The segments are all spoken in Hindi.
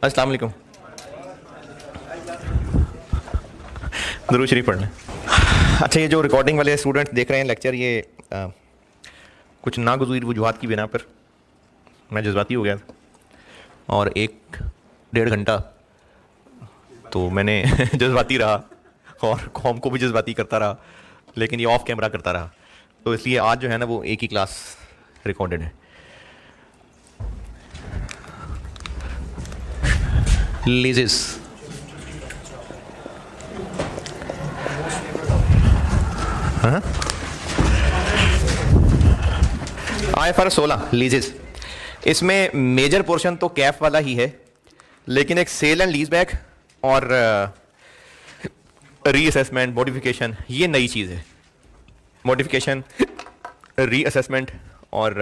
अस्सलाम वालेकुम। दुरूद शरीफ पढ़ लें। अच्छा, ये जो रिकॉर्डिंग वाले स्टूडेंट्स देख रहे हैं लेक्चर, ये कुछ नागुज़ीर वजूहात की बिना पर मैं जज्बाती हो गया था और 1-1.5 घंटा तो मैंने जज्बाती रहा और कौम को भी जज्बाती करता रहा, लेकिन ये ऑफ कैमरा करता रहा। तो इसलिए आज जो है ना वो एक ही क्लास रिकॉर्डेड है। लीजेस IFRS 16 लीजेस, इसमें मेजर पोर्शन तो कैफ वाला ही है, लेकिन एक सेल एंड लीज बैक और रीअसेसमेंट, मॉडिफिकेशन, ये नई चीज़ है। मॉडिफिकेशन, रीअसेसमेंट और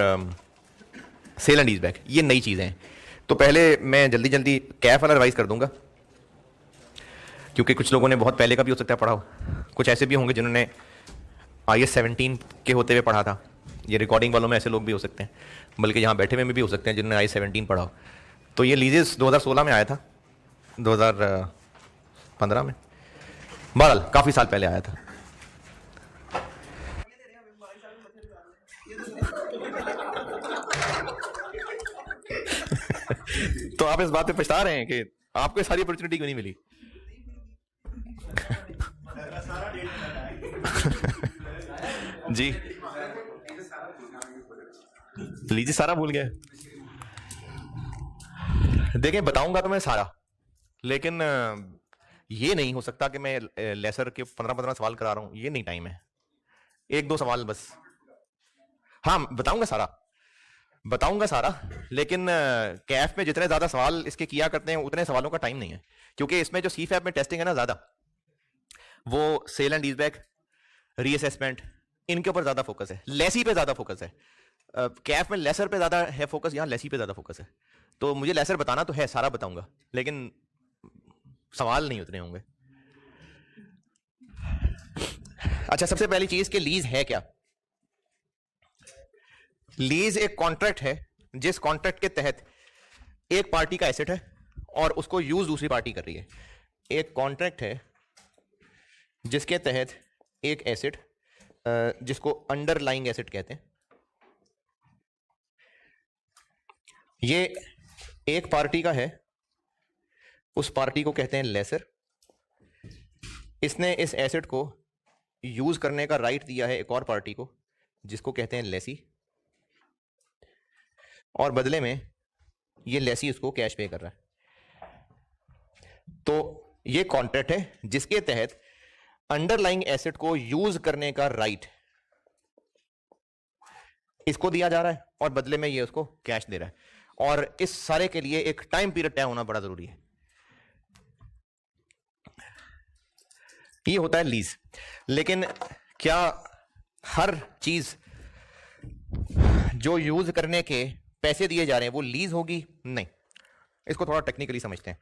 सेल एंड लीज बैक, ये नई चीज़ें हैं। तो पहले मैं जल्दी जल्दी कैफ वाला रिवाइज कर दूंगा, क्योंकि कुछ लोगों ने बहुत पहले का भी हो सकता है पढ़ा हो, कुछ ऐसे भी होंगे जिन्होंने IAS 17 के होते हुए पढ़ा था। ये रिकॉर्डिंग वालों में ऐसे लोग भी हो सकते हैं, बल्कि यहाँ बैठे में भी हो सकते हैं जिन्होंने IAS 17 पढ़ा हो। तो ये लीजेस 2016 में आया था, 2015 में, बहरहाल काफ़ी साल पहले आया था। तो आप इस बात पे पछता रहे हैं कि आपको सारी अपॉर्चुनिटी क्यों नहीं मिली? जी, लीजिए, सारा भूल गए। देखें, बताऊंगा तो मैं सारा, लेकिन ये नहीं हो सकता कि मैं लेसर के 15-15 सवाल करा रहा हूं, ये नहीं टाइम है। 1-2 सवाल बस। हाँ, बताऊंगा सारा, लेकिन कैफ में जितने ज्यादा सवाल इसके किया करते हैं उतने सवालों का टाइम नहीं है, क्योंकि इसमें जो CFAP में टेस्टिंग है ना ज्यादा, वो सेल एंड लीजबैक, रीअसेसमेंट, इनके ऊपर ज्यादा फोकस है, लेसी पे ज्यादा फोकस है। कैफ में लेसर पे ज्यादा है फोकस, यहाँ लेसी पे ज्यादा फोकस है। तो मुझे लेसर बताना तो है, सारा बताऊंगा, लेकिन सवाल नहीं उतने होंगे। अच्छा, सबसे पहली चीज कि लीज है क्या? लीज एक कॉन्ट्रैक्ट है जिस कॉन्ट्रैक्ट के तहत एक पार्टी का एसेट है और उसको यूज दूसरी पार्टी कर रही है। एक कॉन्ट्रैक्ट है जिसके तहत एक एसेट, जिसको अंडरलाइंग एसेट कहते हैं, ये एक पार्टी का है, उस पार्टी को कहते हैं लेसर। इसने इस एसेट को यूज करने का राइट दिया है एक और पार्टी को, जिसको कहते हैं लेसी, और बदले में ये लेसी उसको कैश पे कर रहा है। तो ये कॉन्ट्रैक्ट है जिसके तहत अंडरलाइंग एसेट को यूज करने का राइट इसको दिया जा रहा है और बदले में ये उसको कैश दे रहा है। और इस सारे के लिए एक टाइम पीरियड तय होना बड़ा जरूरी है। ये होता है लीज। लेकिन क्या हर चीज जो यूज करने के पैसे दिए जा रहे हैं वो लीज होगी? नहीं। इसको थोड़ा टेक्निकली समझते हैं।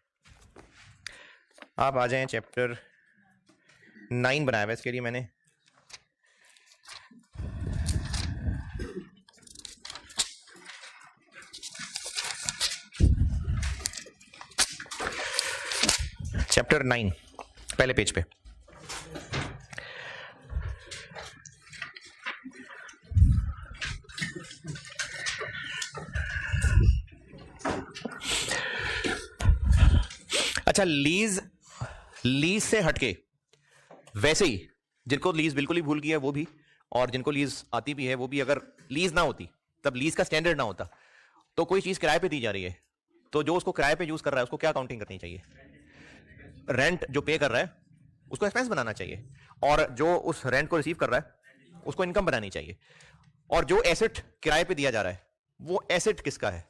आप आ जाएं, चैप्टर 9 बनाया हुआ है इसके लिए मैंने। चैप्टर 9 पहले पेज पे। अच्छा, लीज से हटके वैसे ही जिनको लीज बिल्कुल ही भूल गई है वो भी, और जिनको लीज आती भी है वो भी, अगर लीज ना होती तब लीज का स्टैंडर्ड ना होता, तो कोई चीज किराए पे दी जा रही है तो जो उसको किराए पे यूज कर रहा है उसको क्या काउंटिंग करनी चाहिए? रेंट जो पे कर रहा है उसको एक्सपेंस बनाना चाहिए, और जो उस रेंट को रिसीव कर रहा है उसको इनकम बनानी चाहिए। और जो एसेट किराए पे दिया जा रहा है वो एसेट किसका है?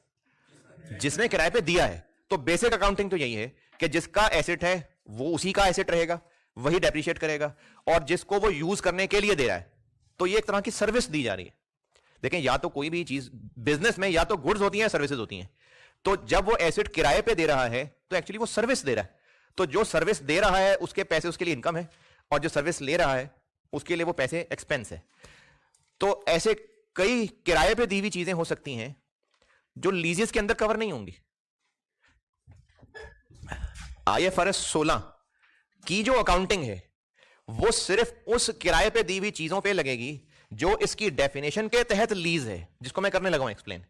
जिसने किराए पे दिया है। तो बेसिक अकाउंटिंग तो यही है कि जिसका एसेट है वो उसी का एसेट रहेगा, वही डेप्रिशिएट करेगा, और जिसको वो यूज करने के लिए दे रहा है तो ये एक तरह की सर्विस दी जा रही है। देखें, या तो कोई भी चीज बिजनेस में या तो गुड्स होती हैं, सर्विसेज होती हैं। तो जब वो एसेट किराए पे दे रहा है तो एक्चुअली वो सर्विस दे रहा है। तो जो सर्विस दे रहा है उसके पैसे उसके लिए इनकम है, और जो सर्विस ले रहा है उसके लिए वो पैसे एक्सपेंस है। तो ऐसे कई किराए पे दी हुई चीजें हो सकती हैं जो लीजेस के अंदर कवर नहीं होंगी। IFRS 16 की जो अकाउंटिंग है वो सिर्फ उस किराए पे दी हुई चीजों पे लगेगी जो इसकी डेफिनेशन के तहत लीज है, जिसको मैं करने लगा हूं एक्सप्लेन।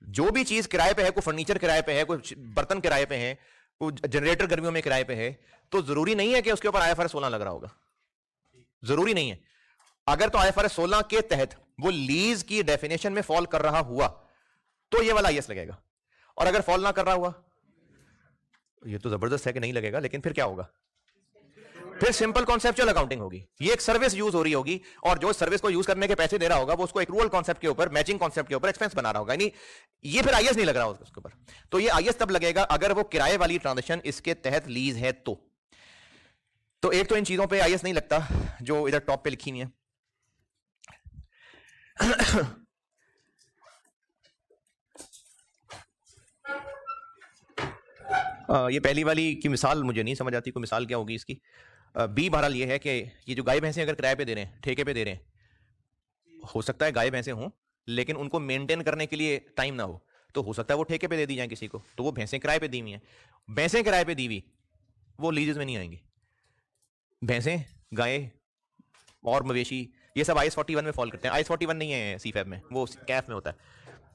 जो भी चीज किराए पे है, कोई फर्नीचर किराए पे है, कोई बर्तन किराए पे है, कोई जनरेटर गर्मियों में किराए पे है, तो जरूरी नहीं है कि उसके ऊपर IFRS 16 लग रहा होगा, जरूरी नहीं है। अगर तो IFRS 16 के तहत वो लीज की डेफिनेशन में फॉल कर रहा हुआ तो ये वाला IS लगेगा, और अगर फॉल ना कर रहा हुआ, ये तो जबरदस्त है कि नहीं लगेगा, लेकिन फिर क्या होगा, फिर सिंपल कॉन्सेप्चुअल अकाउंटिंग होगी। ये एक सर्विस यूज हो रही होगी और जो सर्विस को यूज करने के पैसे दे रहा होगा वो उसको एक्रूअल कॉन्सेप्ट के ऊपर, मैचिंग कॉन्सेप्ट के ऊपर एक्सपेंस बना रहा होगा, यानी ये फिर IS नहीं लग रहा होगा उसके ऊपर। तो ये IS तब लगेगा अगर वो किराए वाली ट्रांजेक्शन इसके तहत लीज है तो एक तो इन चीजों पे IS नहीं लगता जो इधर टॉप पे लिखी हुई है। ये पहली वाली की मिसाल मुझे नहीं समझ आती, कोई मिसाल क्या होगी इसकी। बी बहरहाल ये है कि ये जो गाय भैंसें अगर किराए पे दे रहे हैं, ठेके पे दे रहे हैं, हो सकता है गाय भैंसें हों लेकिन उनको मेंटेन करने के लिए टाइम ना हो, तो हो सकता है वो ठेके पे दे दी जाए किसी को, तो वो भैंसें किराए पे दी हुई हैं। भैंसें किराए पे दी हुई वो लीजेस में नहीं आएंगी। भैंसें, गाय और मवेशी ये सब IS 41 में फॉल करते हैं। IS 41 नहीं है CFAB में, वो कैफ में होता है।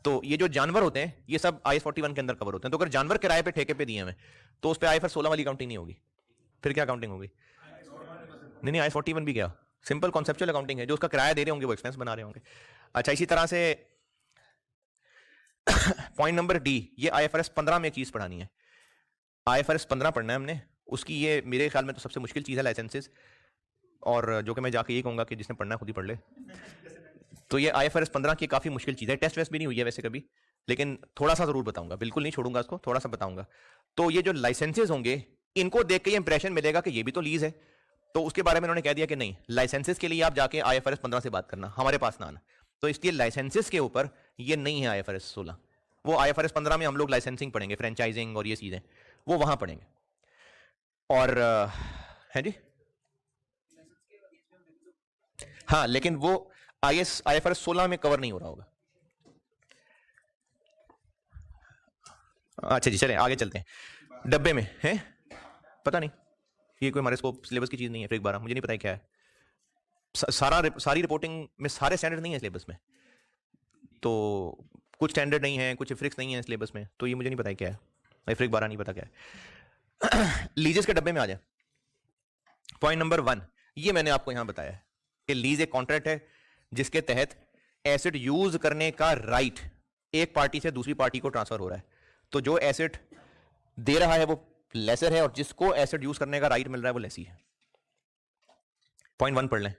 तो ये जो जानवर होते हैं ये सब IS 41 के अंदर कवर होते हैं। तो अगर जानवर किराए पे ठेके पे दिए हमें तो उस पर IFRS 16 वाली अकाउंटिंग नहीं होगी। फिर क्या अकाउंटिंग होगी? नहीं, IS 41 भी क्या, सिंपल कॉन्सेप्चुअल अकाउंटिंग है। जो उसका किराया दे रहे होंगे वो एक्सपेंस बना रहे होंगे। अच्छा, इसी तरह से पॉइंट नंबर D, ये IFRS 15 में एक चीज पढ़ानी है। IFRS 15 पढ़ना है हमने, उसकी ये मेरे ख्याल में तो सबसे मुश्किल चीज है लाइसेंसेस, और जो कि मैं जाके ये कहूंगा कि जिसने पढ़ना खुद ही पढ़ ले। तो ये IFRS 15 की काफी मुश्किल चीज है, टेस्ट वेस्ट भी नहीं हुई है वैसे कभी, लेकिन थोड़ा सा जरूर बताऊंगा, बिल्कुल नहीं छोड़ूंगा इसको, थोड़ा सा बताऊंगा। तो ये जो लाइसेंसेज होंगे इनको देख के ये इंप्रेशन मिलेगा कि ये भी तो लीज है, तो उसके बारे में उन्होंने कह दिया कि नहीं, लाइसेंसेज के लिए आप जाके IFRS 15 से बात करना, हमारे पास ना आना। तो इसलिए लाइसेंसेज के ऊपर ये नहीं है IFRS 16। वो IFRS 15 में हम लोग लाइसेंसिंग पढ़ेंगे, फ्रेंचाइजिंग और ये चीजें वो वहां पढ़ेंगे। और है जी, हाँ, लेकिन वो IFRS 16 में कवर नहीं हो रहा होगा। अच्छा जी, चलें आगे चलते हैं। डब्बे में है, पता नहीं, ये कोई हमारे स्कोप सिलेबस की चीज नहीं है। फिर एक बार मुझे नहीं पता क्या है, सारी रिपोर्टिंग में सारे स्टैंडर्ड नहीं है सिलेबस में, तो कुछ स्टैंडर्ड नहीं है, कुछ फ्रिक्स नहीं है सिलेबस में, तो ये मुझे नहीं पता क्या है। भाई फिर एक बार नहीं पता क्या है। लीजेस के डब्बे में आ जाए। पॉइंट नंबर 1, ये मैंने आपको यहां बताया है कि लीज एक कॉन्ट्रैक्ट है जिसके तहत एसेट यूज करने का राइट एक पार्टी से दूसरी पार्टी को ट्रांसफर हो रहा है। तो जो एसेट दे रहा है वो लेसर है और जिसको एसेट यूज करने का राइट मिल रहा है वो लेसी है। पॉइंट 1 पढ़ लें।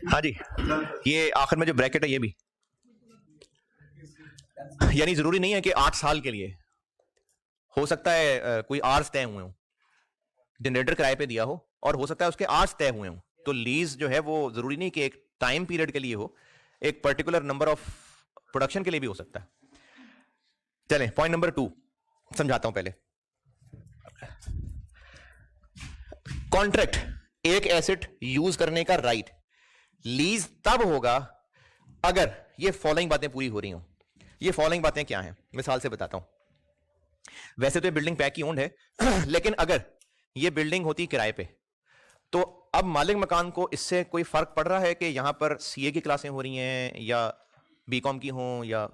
हाँ जी, ये आखिर में जो ब्रैकेट है ये भी, यानी जरूरी नहीं है कि 8 साल के लिए, हो सकता है कोई आर्स तय हुए हो, जनरेटर किराए पे दिया हो, और हो सकता है उसके आर्स तय हुए हो। तो लीज जो है वो जरूरी नहीं कि एक टाइम पीरियड के लिए हो, एक पर्टिकुलर नंबर ऑफ प्रोडक्शन के लिए भी हो सकता है। चलें पॉइंट नंबर 2 समझाता हूं पहले। कॉन्ट्रैक्ट, एक एसेट यूज करने का राइट, लीज तब होगा अगर ये फॉलोइंग बातें पूरी हो रही हो। ये फॉलोइंग बातें क्या हैं, मिसाल से बताता हूं। वैसे तो ये बिल्डिंग पैक की ओन्ड है लेकिन अगर ये बिल्डिंग होती किराए पे, तो अब मालिक मकान को इससे कोई फर्क पड़ रहा है कि यहां पर CA की क्लासें हो रही हैं या BCom की हों, या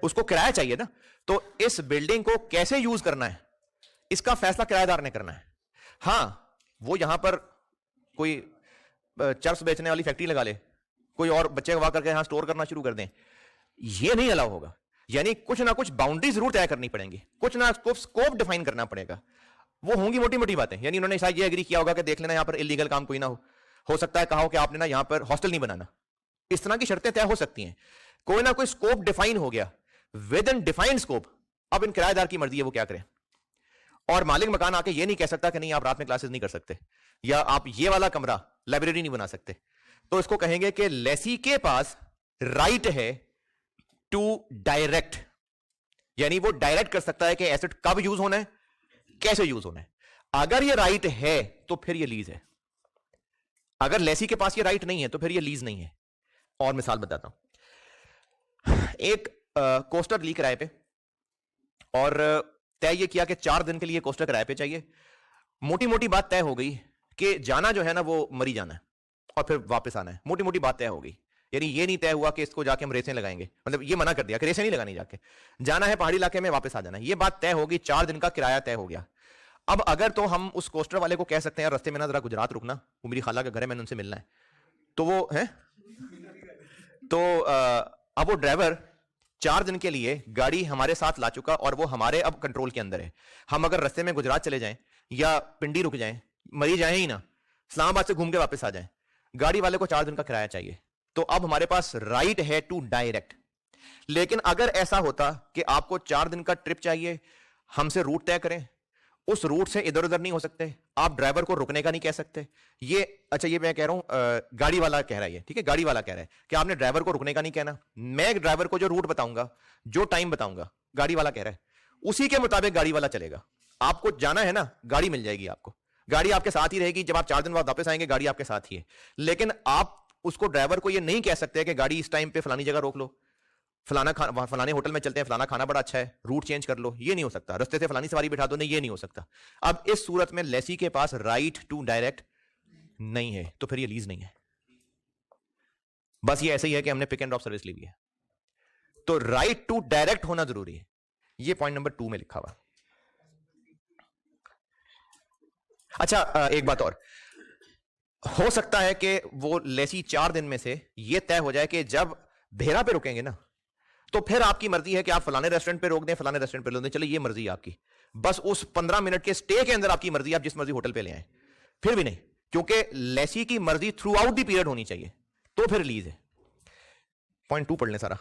उसको किराया चाहिए ना। तो इस बिल्डिंग को कैसे यूज करना है इसका फैसला किराएदार ने करना है। हां, वो यहां पर कोई चर्स बेचने वाली फैक्ट्री लगा ले, कोई और बच्चे गवा करके यहां स्टोर करना शुरू कर दें, ये नहीं अलाउ होगा। यानी कुछ ना कुछ बाउंड्री जरूर तय करनी पड़ेंगी, कुछ ना स्कोप डिफाइन करना पड़ेगा। वो होंगी मोटी मोटी बातें, यानी उन्होंने शायद ये एग्री किया होगा कि देख लेना यहां पर इलीगल काम कोई ना हो सकता है कहा हो कि आपने ना यहां पर हॉस्टल नहीं बनाना, इस तरह की शर्तें तय हो सकती हैं। कोई ना कोई स्कोप डिफाइन हो गया, विद इन डिफाइंड स्कोप। अब इन किराएदार की मर्जी है वो क्या करें, और मालिक मकान आके ये नहीं कह सकता कि नहीं आप रात में क्लासेस नहीं कर सकते, या आप ये वाला कमरा लाइब्रेरी नहीं बना सकते। तो इसको कहेंगे कि लेसी के पास राइट है टू डायरेक्ट, यानी वो डायरेक्ट कर सकता है कि एसेट कब यूज होना है, कैसे यूज होना है। अगर ये राइट है तो फिर ये लीज है, अगर लेसी के पास ये राइट नहीं है तो फिर ये लीज नहीं है। और मिसाल बताता हूं, एक कोस्टर ली किराए पे, और तय ये किया कि 4 दिन के लिए कोस्टर किराए पे चाहिए। मोटी मोटी बात तय हो गई कि जाना जो है ना वो मरी जाना है और फिर वापस आना है, मोटी मोटी बात तय हो गई। यानी ये नहीं तय हुआ कि इसको जाके हम रेसें लगाएंगे, मतलब ये मना कर दिया कि रेसें नहीं लगानी, जाके जाना है पहाड़ी इलाके में, वापस आ जाना है। ये बात तय होगी, 4 दिन का किराया तय हो गया। अब अगर तो हम उस कोस्टर वाले को कह सकते हैं रास्ते में ना जरा गुजरात रुकना, वो मेरी खाला का घर है, मैंने उनसे मिलना है, तो वो है तो अब वो ड्राइवर 4 दिन के लिए गाड़ी हमारे साथ ला चुका और वो हमारे अब कंट्रोल के अंदर है। हम अगर रास्ते में गुजरात चले जाएं या पिंडी रुक जाएं, मरी जाएं ही ना, इस्लामाबाद से घूम के वापस आ जाएं, गाड़ी वाले को 4 दिन का किराया चाहिए। तो अब हमारे पास राइट है टू डायरेक्ट। लेकिन अगर ऐसा होता कि आपको 4 दिन का ट्रिप चाहिए, हमसे रूट तय करें, उस रूट से इधर उधर नहीं हो सकते, आप ड्राइवर को रुकने का नहीं कह सकते। ये अच्छा, ये मैं कह रहा हूं, गाड़ी वाला कह रहा है, ठीक है, गाड़ी वाला कह रहा है कि आपने ड्राइवर को रुकने का नहीं कहना। मैं ड्राइवर को जो रूट बताऊंगा, जो टाइम बताऊंगा, गाड़ी वाला कह रहा है, उसी के मुताबिक गाड़ी वाला चलेगा। आपको जाना है ना, गाड़ी मिल जाएगी आपको, गाड़ी आपके साथ ही रहेगी। जब आप 4 दिन बाद वापस आएंगे, गाड़ी आपके साथ ही है। लेकिन आप उसको, ड्राइवर को, ये नहीं कह सकते कि गाड़ी इस टाइम पे फलानी जगह रोक लो, फलाने होटल में चलते हैं, फलाना खाना बड़ा अच्छा है, रूट चेंज कर लो। ये नहीं हो सकता। रास्ते से फलानी सवारी बिठा दो, नहीं, ये नहीं हो सकता। अब इस सूरत में लेसी के पास राइट टू डायरेक्ट नहीं है, तो फिर ये लीज नहीं है। बस ये ऐसे ही है कि हमने पिक एंड ड्रॉप सर्विस ली हुई है। तो राइट टू डायरेक्ट होना जरूरी है। ये पॉइंट नंबर 2 में लिखा हुआ। अच्छा, एक बात और, हो सकता है कि वो लेसी 4 दिन में से ये तय हो जाए कि जब भेरा पे रुकेंगे ना, तो फिर आपकी मर्जी है कि आप फलाने रेस्टोरेंट पे रोक दें, फलाने रेस्टोरेंट पे रोक दें, चलो ये मर्जी है आपकी। बस उस 15 मिनट के स्टे के अंदर आपकी मर्जी, आप जिस मर्जी होटल पे ले आए। फिर भी नहीं, क्योंकि लेसी की मर्जी थ्रू आउट द पीरियड होनी चाहिए, तो फिर लीज है। पॉइंट 2 पढ़ लें सारा।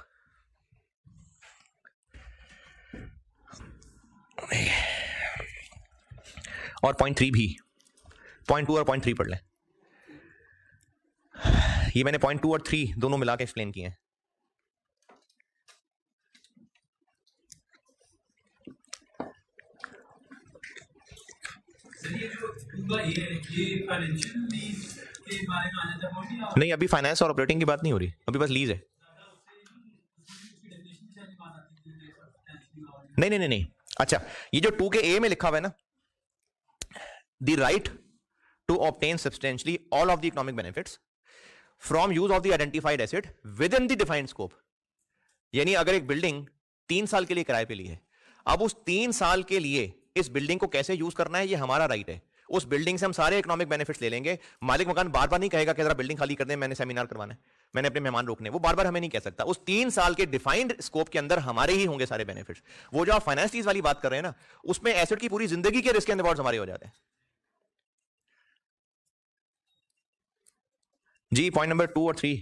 और पॉइंट 3 भी, पॉइंट 2 और पॉइंट 3 पढ़ लें। ये मैंने पॉइंट 2 और 3 दोनों मिला के एक्सप्लेन किए हैं। नहीं, अभी फाइनेंस और ऑपरेटिंग की बात नहीं हो रही, अभी बस लीज है। नहीं नहीं नहीं नहीं, अच्छा, ये जो 2 के ए में लिखा हुआ है ना, the right to obtain substantially all of the economic benefits from use of the identified asset within the defined scope. यानी अगर एक बिल्डिंग 3 साल के लिए किराए पे ली है, अब उस 3 साल के लिए इस बिल्डिंग को कैसे यूज करना है, ये हमारा राइट है। उस बिल्डिंग से हम सारे इकोनॉमिक बेनिफिट्स ले लेंगे। मालिक मकान बार बार नहीं कहेगा कि जरा बिल्डिंग खाली कर दें, मैंने सेमिनार करवाना है, मैंने अपने मेहमान रोकने, वो बार बार हमें नहीं कह सकता। उस 3 साल के डिफाइंड स्कोप के अंदर हमारे ही होंगे सारे बेनिफिट्स। वो जो आप फाइनेंस लीज वाली बात कर रहे हैं ना, उसमें एसेट की पूरी जिंदगी के रिस्क एंड रिवॉर्ड्स हमारे हो जाते हैं। जी, पॉइंट नंबर 2 और 3,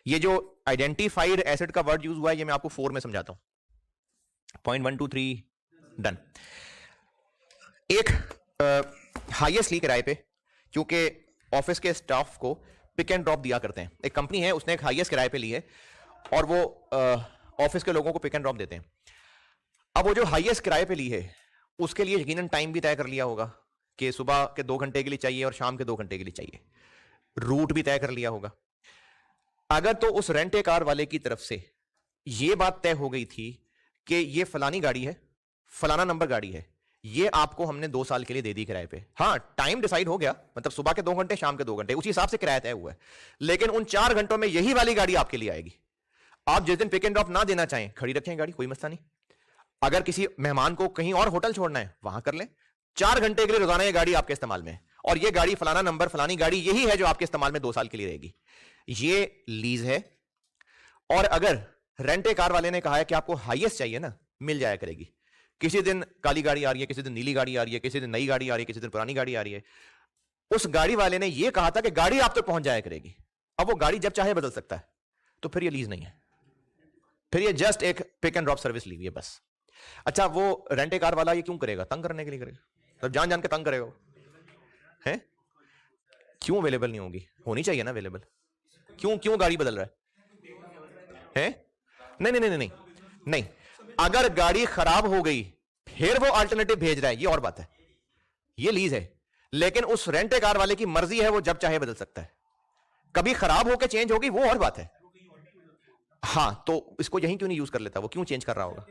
ये जो आइडेंटिफाइड एसेट का वर्ड यूज हुआ है, ये मैं आपको 4 में समझाता हूं। Point 1 2 3 done. एक हाईएस्ट ली किराए पे, क्योंकि ऑफिस के स्टाफ को पिक एंड ड्रॉप दिया करते हैं। एक कंपनी है, उसने एक हाईएस्ट किराए पे ली है और वो ऑफिस के लोगों को पिक एंड ड्रॉप देते हैं। अब वो जो हाईएस्ट किराए पे ली है, उसके लिए यकीनन टाइम भी तय कर लिया होगा कि सुबह के 2 घंटे के लिए चाहिए और शाम के 2 घंटे के लिए चाहिए। रूट भी तय कर लिया होगा। अगर तो उस रेंट ए कार वाले की तरफ से यह बात तय हो गई थी कि ये फलानी गाड़ी है, फलाना नंबर गाड़ी है, ये आपको हमने 2 साल के लिए दे दी किराए पे। हाँ, टाइम डिसाइड हो गया, मतलब सुबह के 2 घंटे, शाम के 2 घंटे, उसी हिसाब से किराया तय हुआ है। लेकिन उन 4 घंटों में यही वाली गाड़ी आपके लिए आएगी। आप जिस दिन पिक एंड ड्रॉप ना देना चाहें, खड़ी रखें गाड़ी, कोई मसला नहीं। अगर किसी मेहमान को कहीं और होटल छोड़ना है, वहां कर लें। 4 घंटे के लिए रोजाना ये गाड़ी आपके इस्तेमाल में है, और ये गाड़ी फलाना नंबर फलानी गाड़ी यही है जो आपके इस्तेमाल में 2 साल के लिए रहेगी। ये लीज है। और अगर रेंट ए कार वाले ने कहा है कि आपको हाईएस्ट चाहिए ना, मिल जाया करेगी। किसी दिन काली गाड़ी आ रही है, किसी दिन नीली गाड़ी आ रही है, किसी दिन नई गाड़ी आ रही है, किसी दिन पुरानी गाड़ी आ रही है। उस गाड़ी वाले ने यह कहा था कि गाड़ी आप तक पहुंच जाया करेगी। अब वो गाड़ी जब चाहे बदल सकता है, तो फिर ये लीज नहीं है, फिर ये जस्ट एक पिक एंड ड्रॉप सर्विस ली हुई है बस। अच्छा, वो रेंट ए कार वाला ये क्यों करेगा? तंग करने के लिए करेगा, तब जान जान के तंग करेगा है। क्यों अवेलेबल नहीं होगी? होनी चाहिए ना अवेलेबल। क्यों गाड़ी बदल रहा है? नहीं नहीं नहीं नहीं नहीं, अगर गाड़ी खराब हो गई फिर वो अल्टरनेटिव भेज रहा है, ये और बात है, ये लीज है। लेकिन उस रेंट ए कार वाले की मर्जी है, वो जब चाहे बदल सकता है। कभी खराब होकर चेंज होगी वो और बात है। हाँ, तो इसको यहीं क्यों नहीं यूज कर लेता, वो क्यों चेंज कर रहा होगा?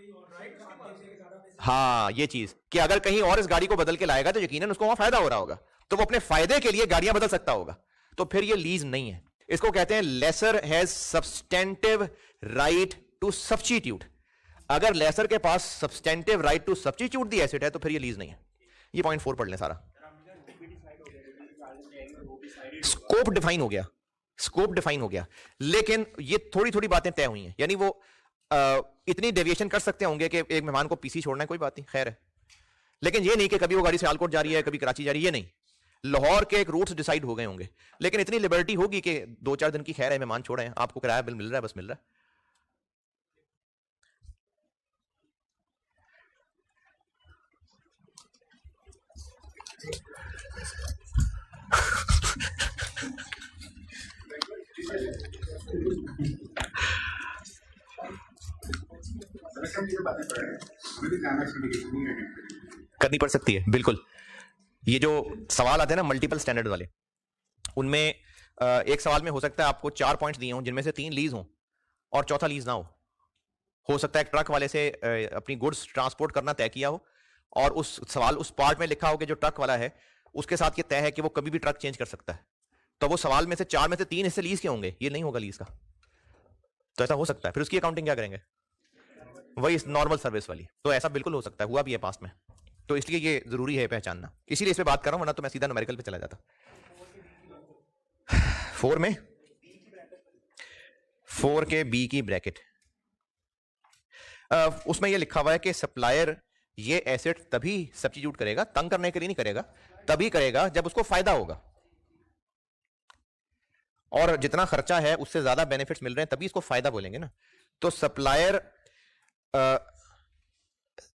हाँ, ये चीज कि अगर कहीं और इस गाड़ी को बदल के लाएगा तो यकीनन उसको वहां फायदा हो रहा होगा, तो वो अपने फायदे के लिए गाड़ियां बदल सकता होगा। तो फिर ये लीज नहीं है, इसको कहते हैं lessor has substantive right to substitute. अगर लेसर के पास substantive right to substitute the asset है तो फिर ये लीज नहीं है। ये पॉइंट 4 पढ़ लें सारा। स्कोप डिफाइन हो गया, स्कोप डिफाइन हो गया, लेकिन ये थोड़ी थोड़ी बातें तय हुई हैं, यानी वो इतनी डेविएशन कर सकते होंगे कि एक मेहमान को पीसी छोड़ना है, कोई बात नहीं, खैर है। लेकिन ये नहीं कि कभी वो गाड़ी सियालकोट जा रही है, कभी कराची जा रही है, ये नहीं। लाहौर के एक रूट्स डिसाइड हो गए होंगे, लेकिन इतनी लिबर्टी होगी कि 2-4 दिन की खैर है, मेहमान छोड़े हैं, आपको किराया बिल मिल रहा है, बस मिल रहा है। करनी पड़ सकती है, बिल्कुल। ये जो सवाल आते हैं ना मल्टीपल स्टैंडर्ड वाले, उनमें एक सवाल में हो सकता है आपको 4 पॉइंट्स दिए हों जिनमें से 3 लीज हों और चौथा लीज ना हो सकता है एक ट्रक वाले से अपनी गुड्स ट्रांसपोर्ट करना तय किया हो और उस सवाल उस पार्ट में लिखा हो कि जो ट्रक वाला है उसके साथ ये तय है कि वो कभी भी ट्रक चेंज कर सकता है, तो वो सवाल में से 4 में से 3 हिस्से लीज के होंगे, ये नहीं होगा लीज का। तो ऐसा हो सकता है, फिर उसकी अकाउंटिंग क्या करेंगे? वही नॉर्मल सर्विस वाली। तो ऐसा बिल्कुल हो सकता है, हुआ भी है पास्ट में, तो इसलिए ये जरूरी है पहचानना, इसीलिए इस पे बात कर रहा हूं, वरना तो मैं सीधा न्यूमेरिकल पे चला जाता। 4 में 4 के बी की ब्रैकेट, उसमें ये लिखा हुआ है कि सप्लायर ये एसेट तभी सब्स्टिट्यूट करेगा, तंग करने के लिए नहीं करेगा, तभी करेगा जब उसको फायदा होगा, और जितना खर्चा है उससे ज्यादा बेनिफिट्स मिल रहे हैं तभी इसको फायदा बोलेंगे ना। तो सप्लायर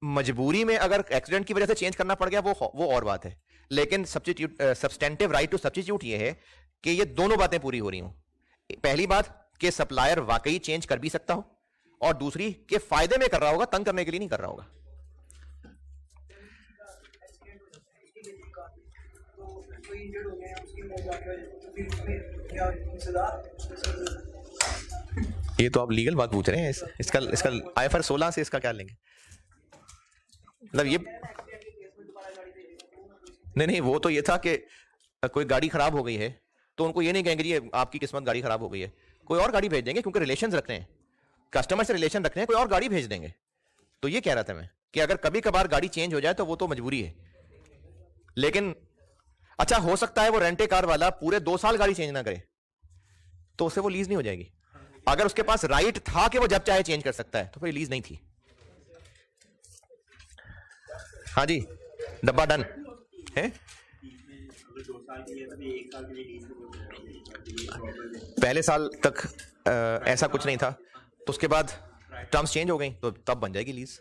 मजबूरी में अगर एक्सीडेंट की वजह से चेंज करना पड़ गया वो और बात है, लेकिन सब्सटेंटिव राइट टू सब्स्टिट्यूट ये है कि ये दोनों बातें पूरी हो रही हो। पहली बात कि सप्लायर वाकई चेंज कर भी सकता हो, और दूसरी कि फायदे में कर रहा होगा, तंग करने के लिए नहीं कर रहा होगा। ये तो आप लीगल बात पूछ रहे हैं, इसका IFR 16 से इसका क्या लेंगे? मतलब ये नहीं, वो तो ये था कि कोई गाड़ी खराब हो गई है तो उनको ये नहीं कहेंगे जी आपकी किस्मत, गाड़ी खराब हो गई है, कोई और गाड़ी भेज देंगे, क्योंकि रिलेशंस रखते हैं, कस्टमर से रिलेशन रखते हैं, कोई और गाड़ी भेज देंगे। तो ये कह रहा था मैं कि अगर कभी कभार गाड़ी चेंज हो जाए तो वो तो मजबूरी है, लेकिन अच्छा हो सकता है वो रेंटे कार वाला पूरे 2 साल गाड़ी चेंज ना करे तो उससे वो लीज नहीं हो जाएगी। अगर उसके पास राइट था कि वो जब चाहे चेंज कर सकता है तो फिर लीज नहीं थी। हाँ जी, डब्बा डन है। पहले साल तक ऐसा कुछ नहीं था, तो उसके बाद टर्म्स चेंज हो गई तो तब बन जाएगी लीज।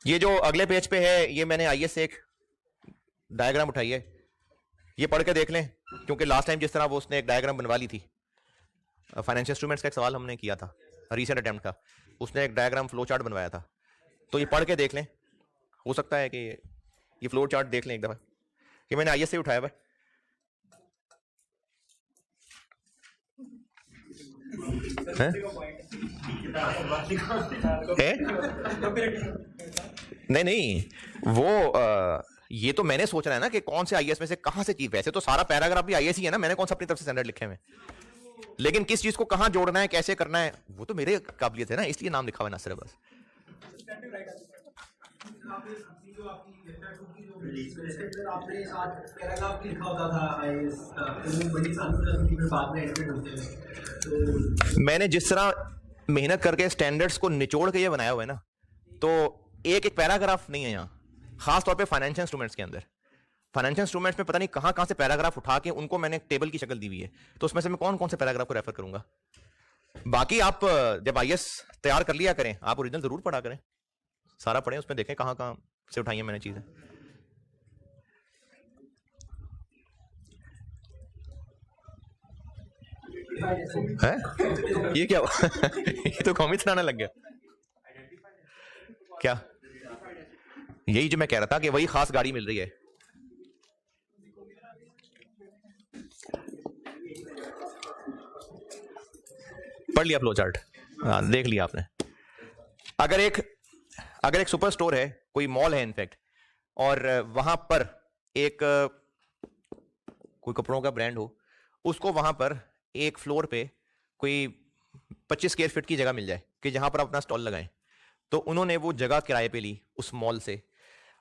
ये जो अगले पेज पे है ये मैंने IS से एक डायग्राम उठाई है, ये पढ़ के देख लें, क्योंकि लास्ट टाइम जिस तरह वो उसने एक डायग्राम बनवा ली थी, फाइनेंशियल इंस्ट्रूमेंट्स का एक सवाल हमने किया था रीसेंट अटेम्प्ट का, उसने एक डायग्राम फ्लो चार्ट बनवाया था, तो ये पढ़ के देख लें, हो सकता है कि ये फ्लो चार्ट देख लें एक दफा, कि मैंने IS से उठाया हुआ है? नहीं वो ये तो मैंने सोच रहा है ना कि कौन से IS में से कहां से चीज, वैसे तो सारा पैराग्राफ भी IS ही है ना, मैंने कौन सा अपनी तरफ से स्टैंडर्ड लिखे हुए, लेकिन किस चीज को कहां जोड़ना है, कैसे करना है, वो तो मेरे काबिलियत है ना, इसलिए नाम लिखा हुआ है ना सिर्फ बस। मैंने जिस तरह मेहनत करके स्टैंडर्ड्स को निचोड़ के ये बनाया हुआ है ना, तो एक एक पैराग्राफ नहीं है यहाँ, खास तौर पे फाइनेंशियल इंस्ट्रूमेंट्स के अंदर। फाइनेंशियल इंस्ट्रूमेंट्स में पता नहीं कहां कहां से पैराग्राफ उठा के उनको मैंने टेबल की शक्ल दी हुई है, तो उसमें से मैं कौन कौन से पैराग्राफ को रेफर करूंगा। बाकी आप जब IS तैयार कर लिया करें, आप ओरिजिनल जरूर पढ़ा करें, सारा पढ़ें, उसमें देखें कहां कहां से उठाई है मैंने चीजें। है ये क्या हुआ? ये तो कॉमिक्स आने लग गया क्या? यही जो मैं कह रहा था कि वही खास गाड़ी मिल रही है। पढ़ लिया फ्लो चार्ट? हाँ, देख लिया आपने। अगर एक सुपर स्टोर है, कोई मॉल है इनफैक्ट, और वहां पर एक कोई कपड़ों का ब्रांड हो, उसको वहां पर एक फ्लोर पे कोई 25 स्क्वायर फीट की जगह मिल जाए कि जहां पर अपना स्टॉल लगाएं, तो उन्होंने वो जगह किराए पे ली उस मॉल से।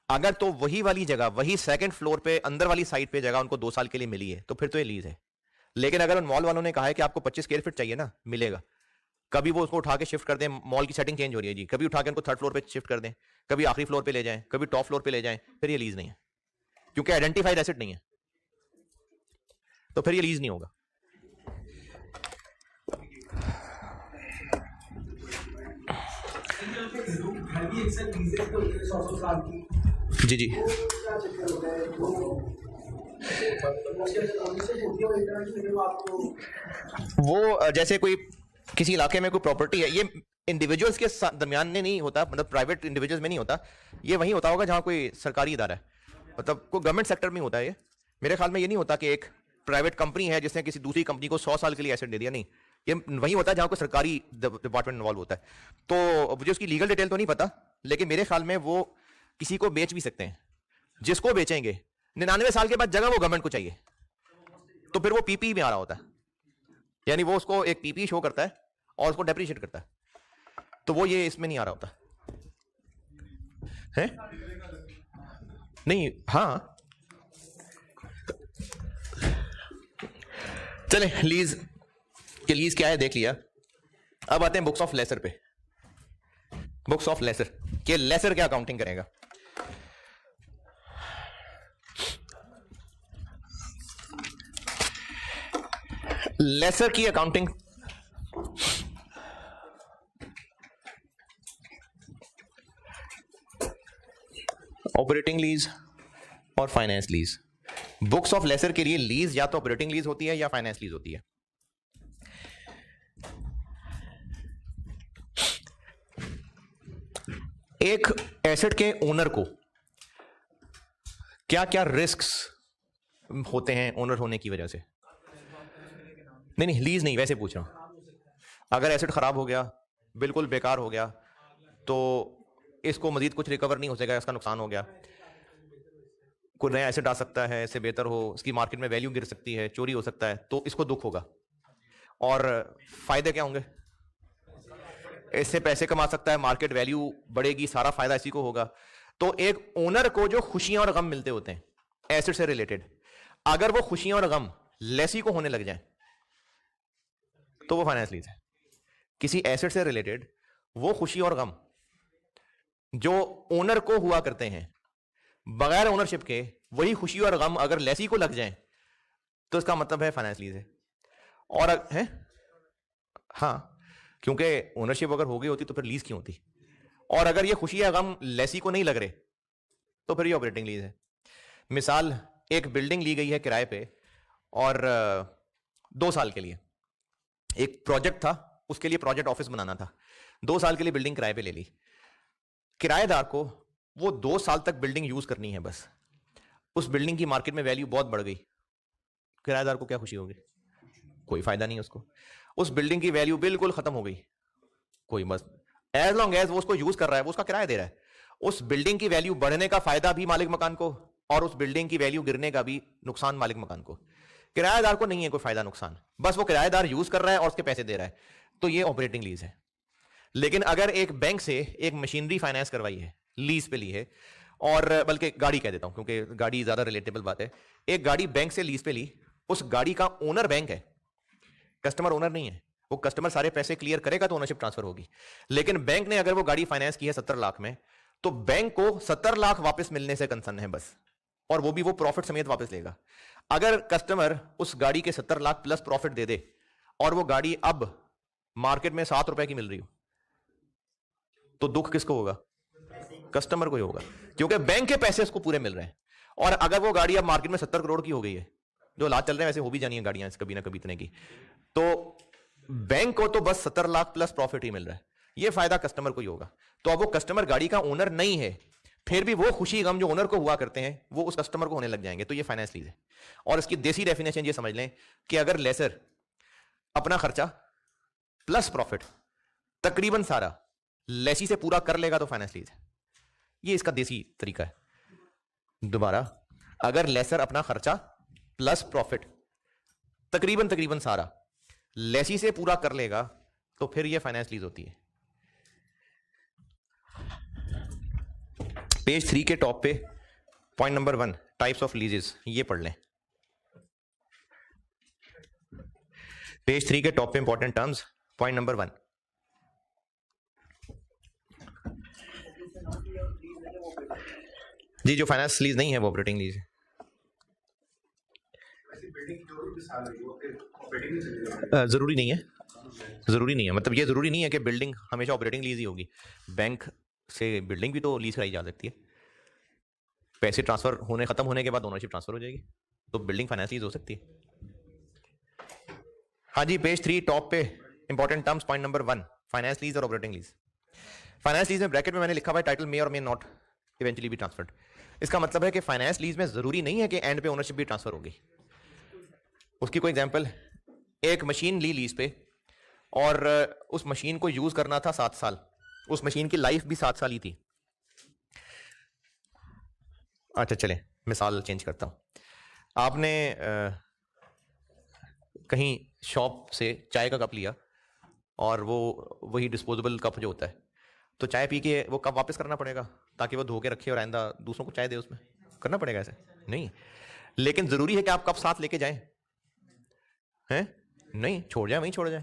अगर तो वही वाली जगह, वही सेकंड फ्लोर पे अंदर वाली साइड पे जगह उनको 2 साल के लिए मिली है, तो फिर तो ये लीज है। लेकिन अगर उन मॉल वालों ने कहा है कि आपको 25 स्क्वायर फीट चाहिए ना, मिलेगा, कभी वो उसको उठा के शिफ्ट कर दें, मॉल की सेटिंग चेंज हो रही है जी, कभी उठा के उनको 3rd फ्लोर पे शिफ्ट कर दें, कभी आखिरी फ्लोर पे ले जाएं, कभी टॉप फ्लोर पे ले जाएं, फिर ये लीज नहीं है, क्योंकि आइडेंटिफाइड एसेट नहीं है, तो फिर ये लीज नहीं होगा। जी जी, वो जैसे कोई किसी इलाके में कोई प्रॉपर्टी है, ये इंडिविजुअल्स के दरमियान में नहीं होता, मतलब प्राइवेट इंडिविजुअल्स में नहीं होता, ये वहीं होता होगा जहां कोई सरकारी इदारा है, मतलब कोई गवर्नमेंट सेक्टर में होता है। ये मेरे ख्याल में ये नहीं होता कि एक प्राइवेट कंपनी है जिसने किसी दूसरी कंपनी को 100 साल के लिए एसेट दे दिया, नहीं, ये वहीं होता है जहां कोई सरकारी डिपार्टमेंट इन्वॉल्व होता है। तो मुझे उसकी लीगल डिटेल तो नहीं पता, लेकिन मेरे ख्याल में वो किसी को बेच भी सकते हैं। जिसको बेचेंगे 99 साल के बाद जगह वो गवर्नमेंट को चाहिए, तो फिर वो पीपी में आ रहा होता है, यानी वो उसको एक पीपी शो करता है और उसको डेप्रिशिएट करता है, तो वो ये इसमें नहीं आ रहा होता है। नहीं, हाँ चले, लीज के लीज क्या है देख लिया। अब आते हैं बुक्स ऑफ लेसर पे। बुक्स ऑफ लेसर के लेसर क्या अकाउंटिंग करेगा? लेसर की अकाउंटिंग ऑपरेटिंग लीज और finance lease. Books of lessor के लिए लीज या तो ऑपरेटिंग लीज होती है या फाइनेंस लीज होती है। एक एसेट के ओनर को क्या क्या रिस्क्स होते हैं ओनर होने की वजह से? नहीं, लीज नहीं, वैसे पूछ रहा हूं। अगर एसेट खराब हो गया, बिल्कुल बेकार हो गया, तो इसको मजीद कुछ रिकवर नहीं हो सकेगा, इसका नुकसान हो गया, कोई नया एसेट आ सकता है इससे बेहतर हो, इसकी मार्केट में वैल्यू गिर सकती है, चोरी हो सकता है, तो इसको दुख होगा। और फायदे क्या होंगे? इससे पैसे कमा सकता है, मार्केट वैल्यू बढ़ेगी, सारा फायदा इसी को होगा। तो एक ओनर को जो खुशियां और गम मिलते होते हैं एसेट से रिलेटेड, अगर वो खुशियां और गम लेसी को होने लग जाए तो वो फाइनेंस लीज है। किसी एसेट से रिलेटेड वो खुशी और गम जो ओनर को हुआ करते हैं बगैर ओनरशिप के, वही खुशी और गम अगर लेसी को लग जाए तो इसका मतलब है फाइनेंस लीज है। और है हाँ, क्योंकि ओनरशिप अगर हो गई होती तो फिर लीज क्यों होती? और अगर ये खुशी या गम लेसी को नहीं लग रहे तो फिर ये ऑपरेटिंग लीज है। मिसाल, एक बिल्डिंग ली गई है किराए पे और 2 साल के लिए, एक प्रोजेक्ट था, उसके लिए प्रोजेक्ट ऑफिस बनाना था, 2 साल के लिए बिल्डिंग किराए पे ले ली। किराएदार को वो 2 साल तक बिल्डिंग यूज करनी है बस। उस बिल्डिंग की मार्केट में वैल्यू बहुत बढ़ गई, किराएदार को क्या खुशी होगी? कोई फायदा नहीं उसको। उस बिल्डिंग की वैल्यू बिल्कुल खत्म हो गई, कोई बस एज लॉन्ग एज वो उसको यूज कर रहा है, वो उसका किराया दे रहा है, उस बिल्डिंग की वैल्यू बढ़ने का फायदा भी मालिक मकान को और उस बिल्डिंग की वैल्यू गिरने का भी नुकसान मालिक मकान को। किराएदार को नहीं है कोई फायदा नुकसान, बस वो किराएदार यूज कर रहा है और उसके पैसे दे रहा है, तो ये ऑपरेटिंग लीज है। लेकिन अगर एक बैंक से एक मशीनरी फाइनेंस करवाई है, लीज पे ली है, और बल्कि गाड़ी कह देता हूं क्योंकि गाड़ी ज्यादा रिलेटेबल बात है, एक गाड़ी बैंक से लीज पे ली, उस गाड़ी का ओनर बैंक है, कस्टमर ओनर नहीं है। वो कस्टमर सारे पैसे क्लियर करेगा तो ओनरशिप ट्रांसफर होगी। लेकिन बैंक ने अगर वो गाड़ी फाइनेंस की है 70 लाख में, तो बैंक को 70 लाख वापस मिलने से कंसर्न है बस, और वो भी वो प्रॉफिट समेत वापस लेगा। अगर कस्टमर उस गाड़ी के 70 लाख प्लस प्रॉफिट दे दे और वो गाड़ी अब मार्केट में 7 रुपए की मिल रही हो, तो दुख किसको होगा? कस्टमर को ही होगा, क्योंकि बैंक के पैसे उसको पूरे मिल रहे हैं। और अगर वो गाड़ी अब मार्केट में 70 करोड़ की हो गई है, जो हालात चल रहे हैं वैसे हो भी जानी है गाड़ियां कभी ना कभी इतने की। तो बैंक को तो बस 70 लाख प्लस प्रॉफिट ही मिल रहा है, ये फायदा कस्टमर को ही होगा। तो अब वो कस्टमर गाड़ी का ओनर नहीं है, फिर भी वो खुशी गम जो ओनर को हुआ करते हैं वो उस कस्टमर को होने लग जाएंगे। तो ये फाइनेंस लीज है। और इसकी देसी डेफिनेशन ये समझ लें कि अगर लेसर अपना खर्चा प्लस प्रॉफिट तकरीबन सारा लेसी से पूरा कर लेगा तो फाइनेंस लीज है। ये इसका देसी तरीका है। दोबारा, अगर लेसर अपना खर्चा प्लस प्रॉफिट तकरीबन सारा लेसी से पूरा कर लेगा तो फिर ये फाइनेंस लीज होती है। पेज 3 के टॉप पे पॉइंट नंबर 1 टाइप्स ऑफ लीजेस, ये पढ़ लें। पेज 3 के टॉप पे इंपॉर्टेंट टर्म्स, पॉइंट नंबर 1। जी, जो फाइनेंस लीज नहीं है वो ऑपरेटिंग लीज है। जरूरी नहीं है, जरूरी नहीं है, मतलब ये जरूरी नहीं है कि बिल्डिंग हमेशा ऑपरेटिंग लीज ही होगी। बैंक से बिल्डिंग भी तो लीज कराई जा सकती है। पैसे ट्रांसफर होने खत्म होने के बाद ओनरशिप ट्रांसफर हो जाएगी, तो बिल्डिंग फाइनेंस लीज हो सकती है। हाँ जी, पेज 3 टॉप पे important terms, point number 1 finance lease और ऑपरेटिंग लीज। फाइनेंस लीज में ब्रैकेट में मैंने लिखा हुआ है टाइटल मे और may not eventually be transferred. इसका मतलब है कि फाइनेंस लीज में जरूरी नहीं है कि एंड पे ओनरशिप भी ट्रांसफर होगी। उसकी कोई एग्जांपल, एक मशीन ली लीज पे और उस मशीन को यूज करना था 7 साल, उस मशीन की लाइफ भी 7 साल ही थी। अच्छा चले मिसाल चेंज करता हूं। आपने कहीं शॉप से चाय का कप लिया और वो वही डिस्पोजेबल कप जो होता है, तो चाय पी के वो कप वापस करना पड़ेगा ताकि वो धो के रखे और आइंदा दूसरों को चाय दे, उसमें करना पड़ेगा ऐसे? नहीं। लेकिन जरूरी है कि आप कप साथ लेके जाएं? हैं? नहीं, छोड़ जाए वहीं छोड़ जाए,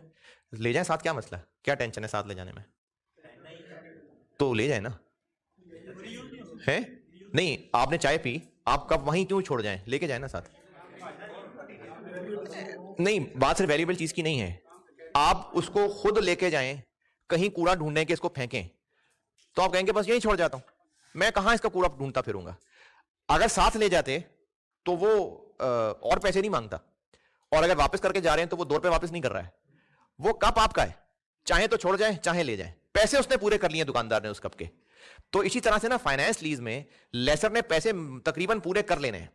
ले जाए साथ, क्या मसला, क्या टेंशन है साथ ले जाने में? तो ले जाए ना, है? नहीं, आपने चाय पी, आप कप वहीं क्यों छोड़ जाएं, लेके जाए ना साथ। नहीं, बात सिर्फ वैल्यूएबल चीज की नहीं है, आप उसको खुद लेके जाएं, कहीं कूड़ा ढूंढने के इसको फेंकें, तो आप कहेंगे बस यहीं छोड़ जाता हूं, मैं कहां इसका कूड़ा ढूंढता फिरूंगा। अगर साथ ले जाते तो वो और पैसे नहीं मांगता, और अगर वापस करके जा रहे हैं तो वो 2 रुपए वापस नहीं कर रहा है। वो कप आपका है, चाहे तो छोड़ जाए चाहे ले जाए, पैसे उसने पूरे कर लिए दुकानदार ने उस कप के। तो इसी तरह से ना फाइनेंस लीज में लेसर ने पैसे तकरीबन पूरे कर लेने हैं।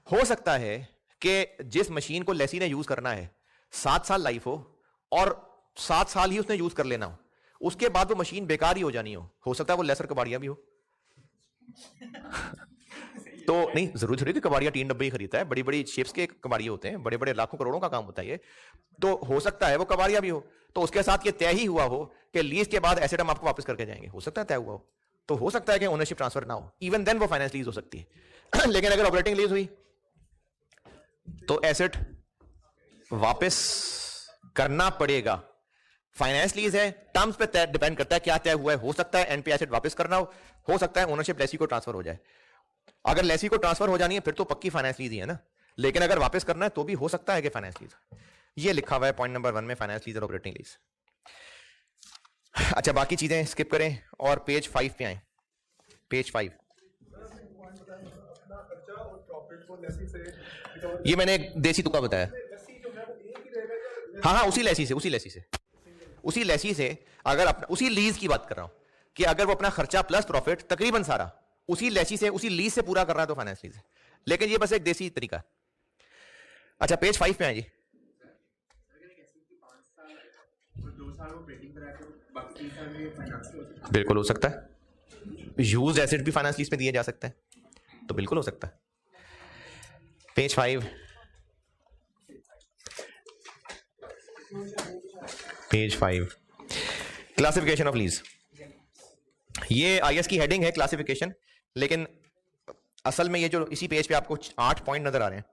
हो सकता है कि जिस मशीन को लेसी ने यूज करना है 7 साल लाइफ हो और 7 साल ही उसने यूज कर लेना हो, उसके बाद वो मशीन बेकार ही हो जानी हो सकता है वो लेसर कबाड़िया भी हो। तो नहीं जरूरी थोड़ी कि कबाड़िया 3 डब्बे ही खरीदता है, बड़ी बड़ी शिप्स के कबाड़िए होते हैं, बड़े बड़े लाखों करोड़ों का काम होता है ये। तो हो सकता है वो कबाड़िया भी हो, तो उसके साथ ये तय ही हुआ हो कि लीज के बाद एसेट हम आपको वापस करके जाएंगे, हो सकता है तय हुआ हो। तो हो सकता है कि ओनरशिप ट्रांसफर ना हो, इवन देन वो फाइनेंस लीज हो सकती है। लेकिन अगर ऑपरेटिंग लीज हुई तो एसेट वापस करना पड़ेगा। फाइनेंस लीज है, टर्म्स पे डिपेंड करता है क्या तय हुआ है। हो सकता है एंड पे एसेट वापस करना हो सकता है ओनरशिप लेसी को ट्रांसफर हो जाए। अगर लेसी को ट्रांसफर हो जानी है फिर तो पक्की फाइनेंस लीज ही है ना, लेकिन अगर वापस करना है तो भी हो सकता है कि फाइनेंस लीज। ये लिखा हुआ है पॉइंट नंबर 1 में, फाइनेंस लीज और ऑपरेटिंग लीज। अच्छा, बाकी चीजें स्किप करें और पेज 5 पे आए। पेज 5, ये मैंने एक देसी तुक्का बताया। हाँ, उसी लेसी से अगर अपना, उसी लीज की बात कर रहा हूं कि अगर वो अपना खर्चा प्लस प्रॉफिट तकरीबन सारा उसी लेसी से, उसी लीज से पूरा कर रहा है तो फाइनेंस लीज है। लेकिन ये बस एक देसी तरीका। अच्छा, पेज 5 पे आइए। बिल्कुल हो सकता है, यूज्ड एसेट भी फाइनेंस लीज में दिए जा सकते हैं, तो बिल्कुल हो सकता है। Page 5, classification of lease. ये आईएस की हेडिंग है क्लासिफिकेशन, लेकिन असल में ये जो इसी पेज पे आपको 8 पॉइंट नजर आ रहे हैं,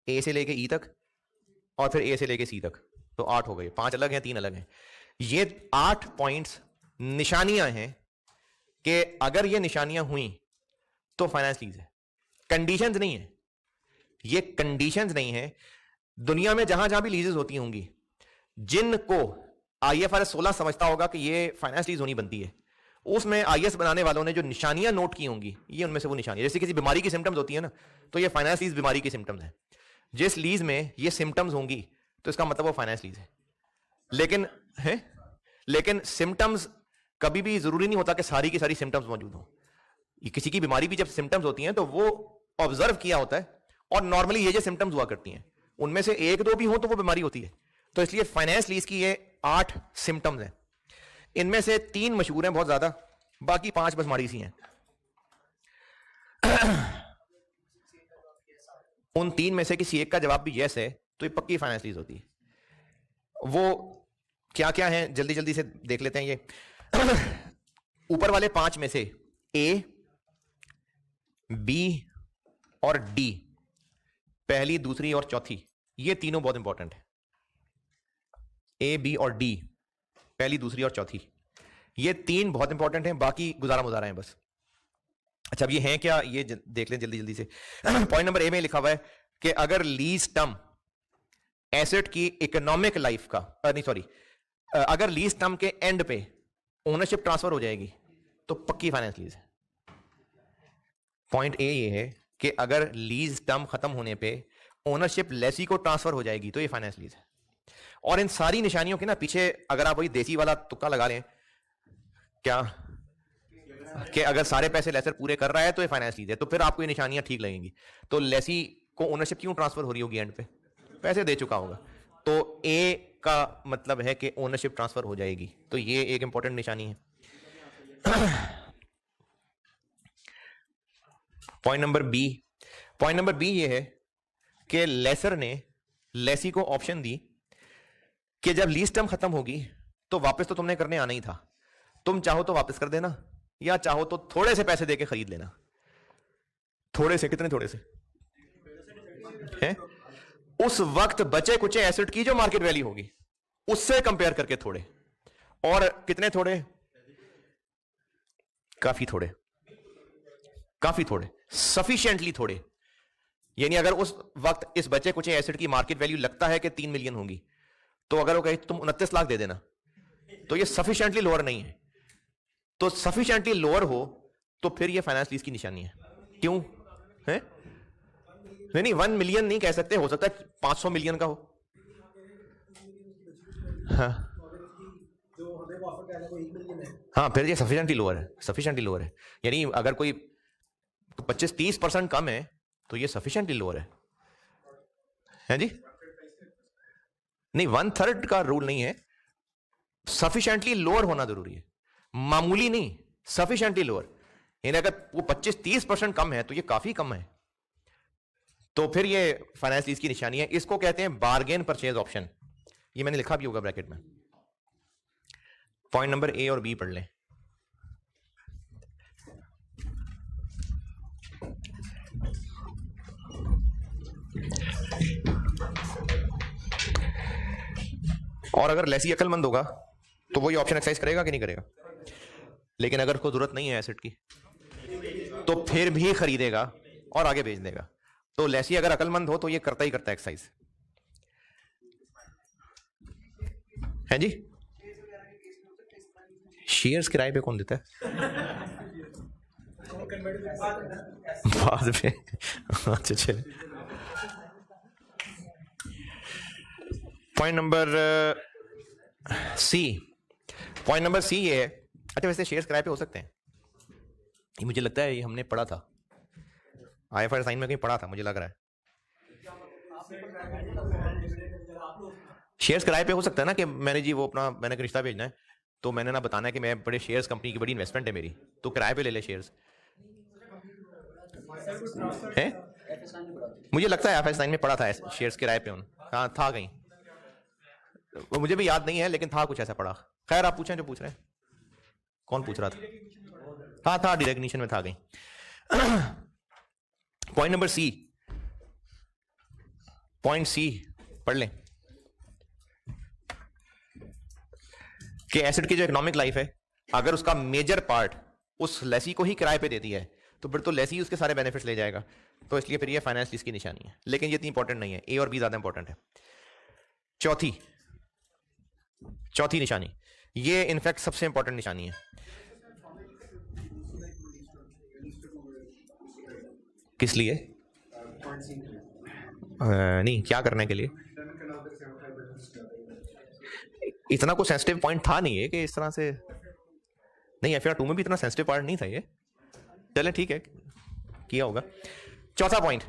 ए से लेके ई तक और फिर ए से लेके सी तक, तो 8 हो गए। 5 अलग हैं, 3 अलग हैं। ये 8 पॉइंट्स निशानियां हैं कि अगर ये निशानियां हुई तो फाइनेंस लीज है। कंडीशंस नहीं है, ये कंडीशंस नहीं है। दुनिया में जहां जहां भी लीजेस होती होंगी, जिनको आईएफआरएस 16 समझता होगा कि ये फाइनेंस लीज होनी बनती है, उसमें आईएस बनाने वालों ने जो निशानियां नोट की होंगी, ये उनमें से वो निशानियां, जैसे किसी बीमारी की सिम्टम्स होती है ना, तो ये फाइनेंस लीज बीमारी की सिम्टम्स है। जिस लीज में ये सिम्टम्स होंगी तो इसका मतलब वो फाइनेंस लीज है। लेकिन सिम्टम्स कभी भी जरूरी नहीं होता कि सारी की सारी सिम्टम्स मौजूद हो। किसी की बीमारी भी जब सिम्टम्स होती हैं तो वो ऑब्जर्व किया होता है, और नॉर्मली ये जो सिम्टम्स हुआ करती हैं उनमें से एक दो भी हो तो वो बीमारी होती है। तो इसलिए फाइनेंस लीज की ये 8 सिम्टम्स हैं। इनमें से 3 मशहूर हैं बहुत ज्यादा, बाकी 5 बस माड़ी सी हैं। उन 3 में से किसी एक का जवाब भी यस है तो ये पक्की फाइनेंस लीज होती है। वो क्या क्या है जल्दी जल्दी से देख लेते हैं। ये ऊपर वाले 5 में से ए, बी और डी, पहली, दूसरी और चौथी, ये तीनों बहुत इंपॉर्टेंट है। ए, बी और डी, पहली, दूसरी और चौथी, ये 3 बहुत इंपॉर्टेंट हैं, बाकी गुजारा मुजारा है बस। अच्छा, अब ये हैं क्या, ये देख लें जल्दी जल्दी से। पॉइंट नंबर ए में लिखा हुआ है कि अगर लीज टर्म एसेट की इकोनॉमिक लाइफ का नहीं सॉरी अगर लीज टर्म के एंड पे ओनरशिप ट्रांसफर हो जाएगी तो पक्की फाइनेंस लीज है। पॉइंट ए ये है कि अगर लीज टर्म खत्म होने पे ओनरशिप लेसी को ट्रांसफर हो जाएगी तो ये फाइनेंस लीज है। और इन सारी निशानियों के ना पीछे अगर आप वही देसी वाला तुक्का लगा लें, क्या कि अगर सारे पैसे लेसर पूरे कर रहा है तो ये फाइनेंस लीज है, तो फिर आपको ये निशानियां ठीक लगेंगी। तो लेसी को ओनरशिप क्यों ट्रांसफर हो रही होगी एंड पे, पैसे दे चुका होगा, तो ए का मतलब है कि ओनरशिप ट्रांसफर हो जाएगी, तो ये एक इंपॉर्टेंट निशानी है। पॉइंट नंबर बी ये है कि लेसर ने लेसी को ऑप्शन दी कि जब लीज टर्म खत्म होगी तो वापस तो तुमने करने आना ही था, तुम चाहो तो वापस कर देना या चाहो तो थोड़े से पैसे देके खरीद लेना। थोड़े से, कितने थोड़े से हैं? उस वक्त बचे कुछ एसेट की जो मार्केट वैल्यू होगी उससे कंपेयर करके थोड़े, और कितने थोड़े, काफी थोड़े, सफिशिएंटली थोड़े। यानी अगर उस वक्त इस बचे कुछ एसेट की मार्केट वैल्यू लगता है कि 3 मिलियन होगी, तो अगर वो कहे तुम 29 लाख दे देना, तो ये सफिशिएंटली लोअर नहीं है। तो सफिशिएंटली लोअर हो तो फिर ये फाइनेंस लीज की निशानी है। क्यों है? नहीं 1 मिलियन नहीं कह सकते, हो सकता है 500 मिलियन का हो। हाँ, फिर ये सफिशिएंटली लोअर है। यानी अगर कोई 25-30% कम है तो ये सफिशिएंटली लोअर है जी। नहीं, 1/3 का रूल नहीं है, सफिशिएंटली लोअर होना जरूरी है, मामूली नहीं, सफिशिएंटली लोअर। यानी अगर वो 25-30% कम है तो ये काफी कम है, तो फिर ये फाइनेंस लीज की निशानी है। इसको कहते हैं बार्गेन परचेज ऑप्शन, ये मैंने लिखा भी होगा ब्रैकेट में। पॉइंट नंबर ए और बी पढ़ लें। और अगर लेसी अक्लमंद होगा तो वो ये ऑप्शन एक्सरसाइज करेगा कि नहीं करेगा, लेकिन अगर उसको जरूरत नहीं है एसेट की तो फिर भी खरीदेगा और आगे बेच देगा। तो लेसी अगर अक्लमंद हो तो ये करता ही करता है एक्सरसाइज, है जी। शेयर्स किराए पे कौन देता है? बाद में। अच्छा चलिए, पॉइंट नंबर सी ये है। अच्छा, वैसे शेयर्स किराए पे हो सकते हैं, ये मुझे लगता है ये हमने पढ़ा था IFRS साइन में, कहीं पढ़ा था मुझे लग रहा है। शेयर्स किराए पे हो सकता है ना कि मैंने जी वो अपना मैंने रिश्ता भेजना है तो मैंने ना बताना है कि मैं बड़े शेयर्स कंपनी की बड़ी इन्वेस्टमेंट है मेरी, तो किराए पे ले ले शेयर्स है। मुझे लगता है IFRS साइन में पढ़ा था शेयर्स किराए पे उन, हाँ था कहीं, वो मुझे भी याद नहीं है लेकिन था कुछ ऐसा पढ़ा। खैर आप पूछें जो पूछ रहे हैं। कौन पूछ रहा था? हाँ था, डिरेक्निशन में था कहीं। Point number C, point C पढ़ लें कि एसेट की जो इकोनॉमिक लाइफ है, अगर उसका मेजर पार्ट उस लेसी को ही किराए पे देती है तो फिर तो लेसी उसके सारे बेनिफिट्स ले जाएगा, तो इसलिए फिर ये फाइनेंस लीज की निशानी है। लेकिन ये इतनी इंपॉर्टेंट नहीं है, ए और बी ज्यादा इंपॉर्टेंट है। चौथी निशानी, ये इनफैक्ट सबसे इंपॉर्टेंट निशानी है। किस लिए? नहीं, क्या करने के लिए? इतना कोई सेंसिटिव पॉइंट था नहीं है कि इस तरह से, नहीं एफआर 2 में भी इतना सेंसिटिव पार्ट नहीं था ये। चले ठीक है, किया होगा। चौथा पॉइंट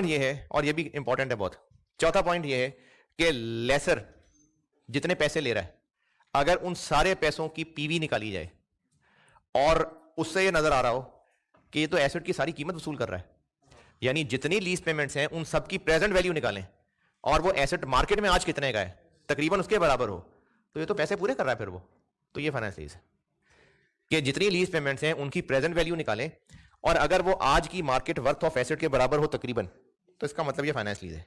ये है, और ये भी इंपॉर्टेंट है बहुत। चौथा पॉइंट ये है कि लेसर जितने पैसे ले रहा है, अगर उन सारे पैसों की पीवी निकाली जाए और उससे ये नजर आ रहा हो कि ये तो एसेट की सारी कीमत वसूल कर रहा है, यानी जितनी लीज पेमेंट्स हैं उन सब की प्रेजेंट वैल्यू निकालें और वो एसेट मार्केट में आज कितने का है तकरीबन उसके बराबर हो, तो ये तो पैसे पूरे कर रहा है फिर वो। तो ये फाइनेंस लीज है कि जितनी लीज पेमेंट्स हैं उनकी प्रेजेंट वैल्यू निकालें और अगर वो आज की मार्केट वर्थ ऑफ एसेट के बराबर हो तकरीबन, तो इसका मतलब ये फाइनेंस लीज है।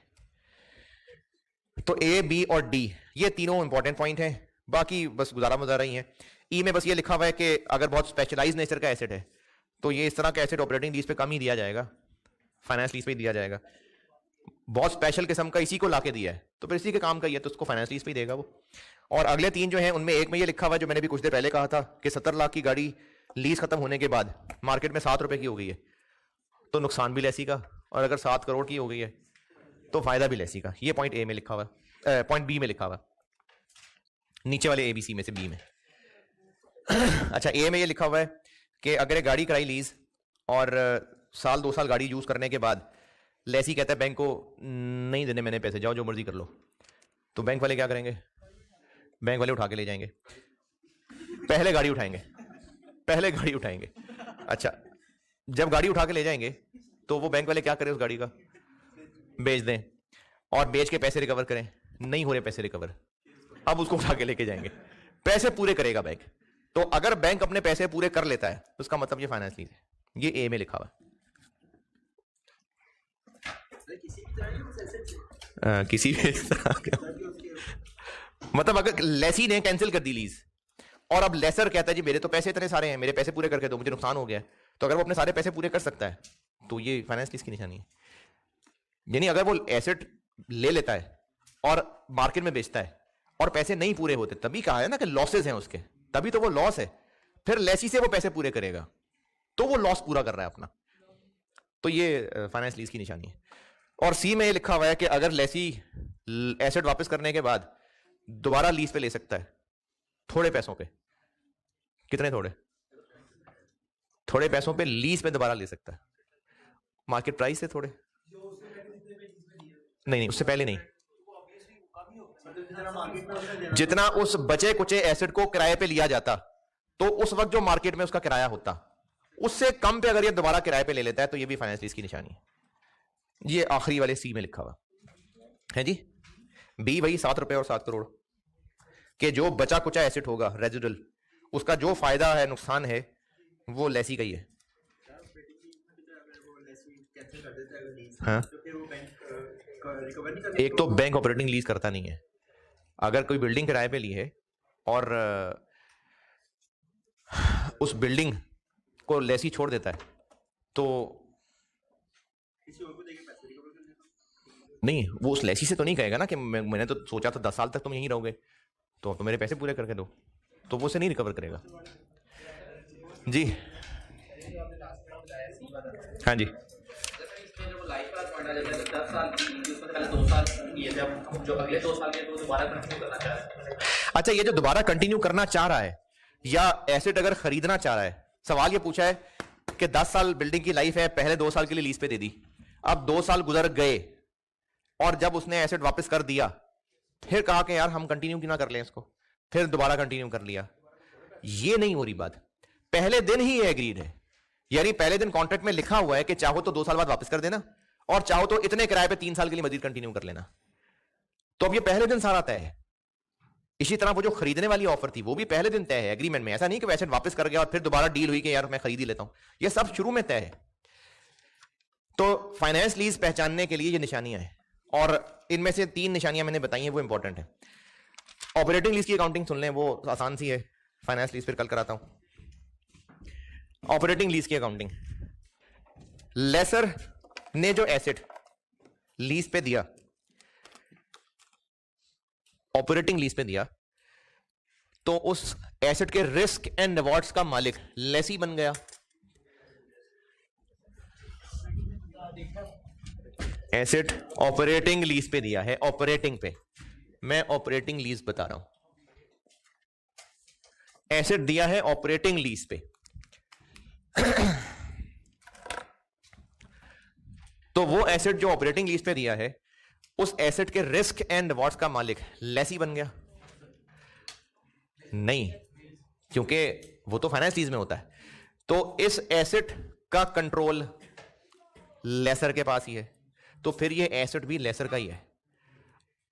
तो ए, बी और डी ये तीनों इंपॉर्टेंट पॉइंट हैं, बाकी बस गुजारा ही है। ई में बस ये लिखा हुआ है कि अगर बहुत स्पेशलाइज नेचर का एसेट है तो ये इस तरह का एसेट ऑपरेटिंग लीज पे कम ही दिया जाएगा, फाइनेंस लीज पे ही दिया जाएगा। बहुत स्पेशल किस्म का इसी को लाके दिया है तो फिर इसी के काम का ही है तो उसको फाइनेंस लीज पे ही देगा वो। और अगले तीन जो हैं उनमें एक में ये लिखा हुआ है जो मैंने भी कुछ देर पहले कहा था कि 70 लाख की गाड़ी लीज खत्म होने के बाद मार्केट में 7 रुपए की हो गई है तो नुकसान भी लेसी का, और अगर 7 करोड़ की हो गई है तो फायदा भी लेसी का। ये पॉइंट ए में लिखा हुआ है, पॉइंट बी में लिखा हुआ, नीचे वाले ए बी सी में से बी में। अच्छा, ए में ये लिखा हुआ है कि अगर ये गाड़ी कराई लीज और 1-2 साल गाड़ी यूज करने के बाद लेसी कहता है बैंक को नहीं देने मैंने पैसे, जाओ जो मर्जी कर लो, तो बैंक वाले क्या करेंगे? बैंक वाले उठा के ले जाएंगे, पहले गाड़ी उठाएंगे। अच्छा, जब गाड़ी उठा के ले जाएंगे तो वो बैंक वाले क्या करें? उस गाड़ी का बेच दें और बेच के पैसे रिकवर करें, नहीं हो रहे पैसे रिकवर, अब उसको उठा के लेके जाएंगे, पैसे पूरे करेगा बैंक। तो अगर बैंक अपने पैसे पूरे कर लेता है तो उसका मतलब ये फाइनेंस लीज है, ये ए में लिखा हुआ है। किसी भी मतलब अगर लेसी ने कैंसिल कर दी लीज और अब लेसर कहता है जी मेरे तो पैसे इतने सारे हैं, मेरे पैसे पूरे करके दो, मुझे नुकसान हो गया है, तो अगर वो अपने सारे पैसे पूरे कर सकता है तो ये फाइनेंस लीज की निशानी है। यानी अगर वो एसेट ले लेता है और मार्केट में बेचता है और पैसे नहीं पूरे होते, तभी कहा है ना कि लॉसेस हैं उसके, तभी तो वो लॉस है, फिर लेसी से वो पैसे पूरे करेगा तो वो लॉस पूरा कर रहा है अपना, तो ये फाइनेंस लीज की निशानी है। और सी में ये लिखा हुआ है कि अगर लेसी एसेट वापस करने के बाद दोबारा लीज पे ले सकता है थोड़े पैसों पे, कितने थोड़े पैसों पे लीज पे दोबारा ले सकता है, मार्केट प्राइस से थोड़े, नहीं उससे पहले नहीं, जितना उस बचे कुचे एसेट को किराए पे लिया जाता तो उस वक्त जो मार्केट में उसका किराया होता उससे कम पे अगर ये दोबारा किराए पे ले लेता है तो ये भी फाइनेंस लीज की निशानी है। ये आखिरी वाले सी में लिखा हुआ है जी। बी वही 7 रुपए और 7 करोड़ के जो बचा कुचा एसेट होगा रेजिडुअल, उसका जो फायदा है नुकसान है वो लेसी का ही है। हाँ, एक तो बैंक ऑपरेटिंग लीज करता नहीं है, अगर कोई बिल्डिंग किराए पे ली है और उस बिल्डिंग को लेसी छोड़ देता है तो नहीं, वो उस लेसी से तो नहीं कहेगा ना कि मैंने तो सोचा था 10 साल तक तुम यहीं रहोगे तो मेरे पैसे पूरे करके दो, तो वो उसे नहीं रिकवर करेगा जी। हाँ जी, अच्छा ये जो दोबारा कंटिन्यू करना चाह रहा है या एसेट अगर खरीदना चाह रहा है, सवाल ये पूछा है कि 10 साल बिल्डिंग की लाइफ है, पहले 2 साल के लिए लीज पे दे दी, अब 2 साल गुजर गए और जब उसने एसेट वापस कर दिया फिर कहा कि यार हम कंटिन्यू क्यों ना कर लें इसको, फिर दोबारा कंटिन्यू कर लिया, ये नहीं हो रही बात। पहले दिन ही ये एग्रीड है, यानी पहले दिन कॉन्ट्रैक्ट में लिखा हुआ है कि चाहो तो 2 साल बाद वापस कर देना और चाहो तो इतने किराए पे 3 साल के लिए मजीद कंटिन्यू कर लेना, तो अब ये पहले दिन सारा तय है। इसी तरह वो जो खरीदने वाली ऑफर थी वो भी पहले दिन तय है एग्रीमेंट में, ऐसा नहीं कि एसेट वापस कर गया और फिर दोबारा डील हुई कि यार मैं खरीद ही लेता हूं, ये सब शुरू में तय है। तो फाइनेंस लीज पहचानने के लिए ये निशानियां हैं और इनमें से 3 निशानियां मैंने बताई हैं वो इंपॉर्टेंट है। ऑपरेटिंग लीज की अकाउंटिंग सुन लें, वो आसान सी है, फाइनेंस लीज फिर कल कराता हूं। ऑपरेटिंग लीज की अकाउंटिंग, लेसर ने जो एसेट लीज पे दिया, ऑपरेटिंग लीज पे दिया, तो उस एसेट के रिस्क एंड रिवॉर्ड्स का मालिक लेसी बन गया। एसेट ऑपरेटिंग लीज पे दिया है, ऑपरेटिंग पे, मैं ऑपरेटिंग लीज बता रहा हूं, एसेट दिया है ऑपरेटिंग लीज पे। तो वो एसेट जो ऑपरेटिंग लीज पे दिया है, उस एसेट के रिस्क एंड रिवॉर्ड्स का मालिक लेसी बन गया? नहीं, क्योंकि वो तो फाइनेंस लीज में होता है। तो इस एसेट का कंट्रोल लेसर के पास ही है, तो फिर ये एसेट भी लेसर का ही है।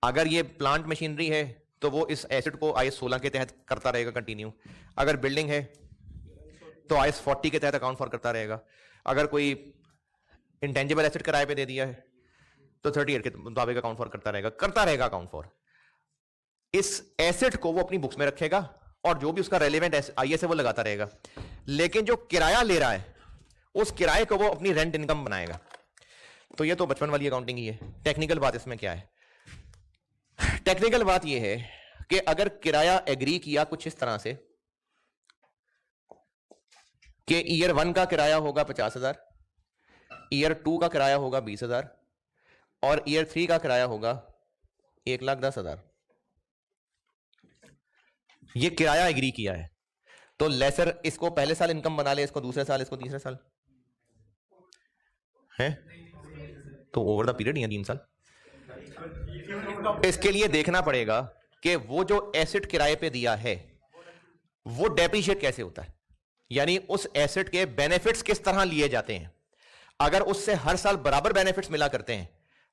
अगर ये प्लांट मशीनरी है तो वो इस एसेट को IAS 16 के तहत करता रहेगा कंटिन्यू। अगर बिल्डिंग है तो IAS 40 के तहत अकाउंट फॉर करता रहेगा। अगर कोई इंटेंजिबल एसेट किराए पे दे दिया है तो 38 के मुताबिक अकाउंट फॉर करता रहेगा अकाउंट फॉर। इस एसेट को वो अपनी बुक्स में रखेगा और जो भी उसका रेलेवेंट IAS है वो लगाता रहेगा। लेकिन जो किराया ले रहा है उस किराए को वो अपनी रेंट इनकम बनाएगा। तो ये तो बचपन वाली अकाउंटिंग ही है। टेक्निकल बात इसमें क्या है? टेक्निकल बात ये है कि अगर किराया एग्री किया कुछ इस तरह से कि ईयर 1 का किराया होगा 50,000, ईयर 2 का किराया होगा 20,000 और ईयर 3 का किराया होगा 1,10,000, ये किराया एग्री किया है। तो लेसर इसको पहले साल इनकम बना ले, इसको दूसरे साल, इसको तीसरे साल है, तो ओवर द पीरियड या 3 साल। इसके लिए देखना पड़ेगा कि वो जो एसेट किराए पे दिया है वो डेप्रीशिएट कैसे होता है, यानी उस एसेट के बेनिफिट्स किस तरह लिए जाते हैं। अगर उससे हर साल बराबर बेनिफिट्स मिला करते हैं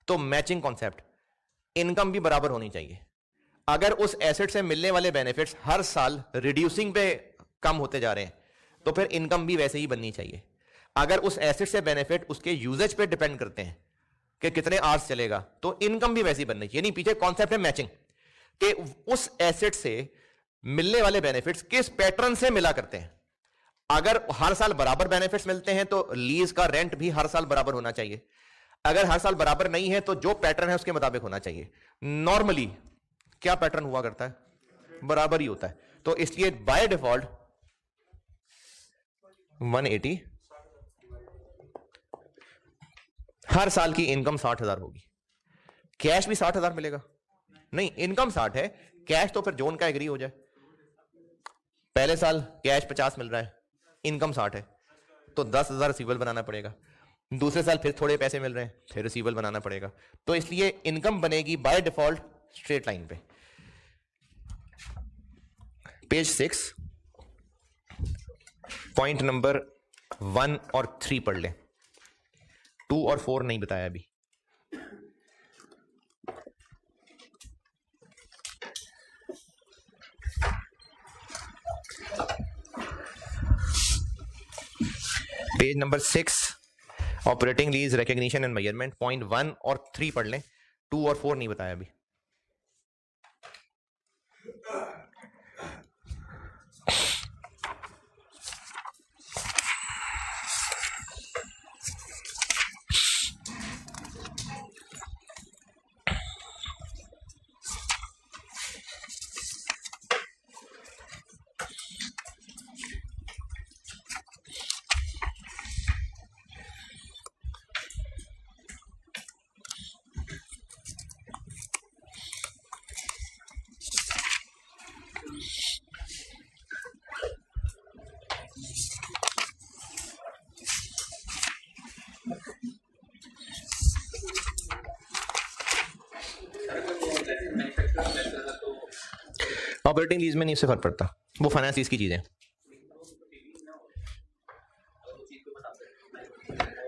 तो मैचिंग कॉन्सेप्ट, इनकम भी बराबर होनी चाहिए। अगर उस एसेट से मिलने वाले बेनिफिट्स हर साल रिड्यूसिंग पे कम होते जा रहे हैं तो फिर इनकम भी वैसे ही बननी चाहिए। अगर उस एसेट से बेनिफिट उसके यूजेज पे डिपेंड करते हैं कि कितने आवर्स चलेगा तो इनकम भी वैसी बननी चाहिए। यानी पीछे कॉन्सेप्ट है मैचिंग, कि उस एसेट से मिलने वाले बेनिफिट्स किस पैटर्न से मिला करते हैं। अगर हर साल बराबर बेनिफिट्स मिलते हैं तो लीज का रेंट भी हर साल बराबर होना चाहिए। अगर हर साल बराबर नहीं है तो जो पैटर्न है उसके मुताबिक होना चाहिए। नॉर्मली क्या पैटर्न हुआ करता है? बराबर ही होता है। तो इसलिए बाय डिफॉल्ट 180, हर साल की इनकम 60,000 होगी। कैश भी 60,000 मिलेगा? नहीं, इनकम 60 है, कैश तो फिर जोन का एग्री हो जाए। पहले साल कैश 50 मिल रहा है, इनकम 60 है, तो 10,000 रिसीवेबल बनाना पड़ेगा। दूसरे साल फिर थोड़े पैसे मिल रहे हैं, फिर रिसीवेबल बनाना पड़ेगा। तो इसलिए इनकम बनेगी बाय डिफॉल्ट स्ट्रेट लाइन पे। पेज 6 पॉइंट नंबर 1 और 3 पढ़ लें। 2 और 4 नहीं बताया अभी। Page number 6 operating lease recognition and measurement, point 1 और 3 पढ़ लें। 2 और 4 नहीं बताया अभी। ऑपरेटिंग लीज में नहीं इससे फर्क पड़ता, वो फाइनेंस लीज की चीजें।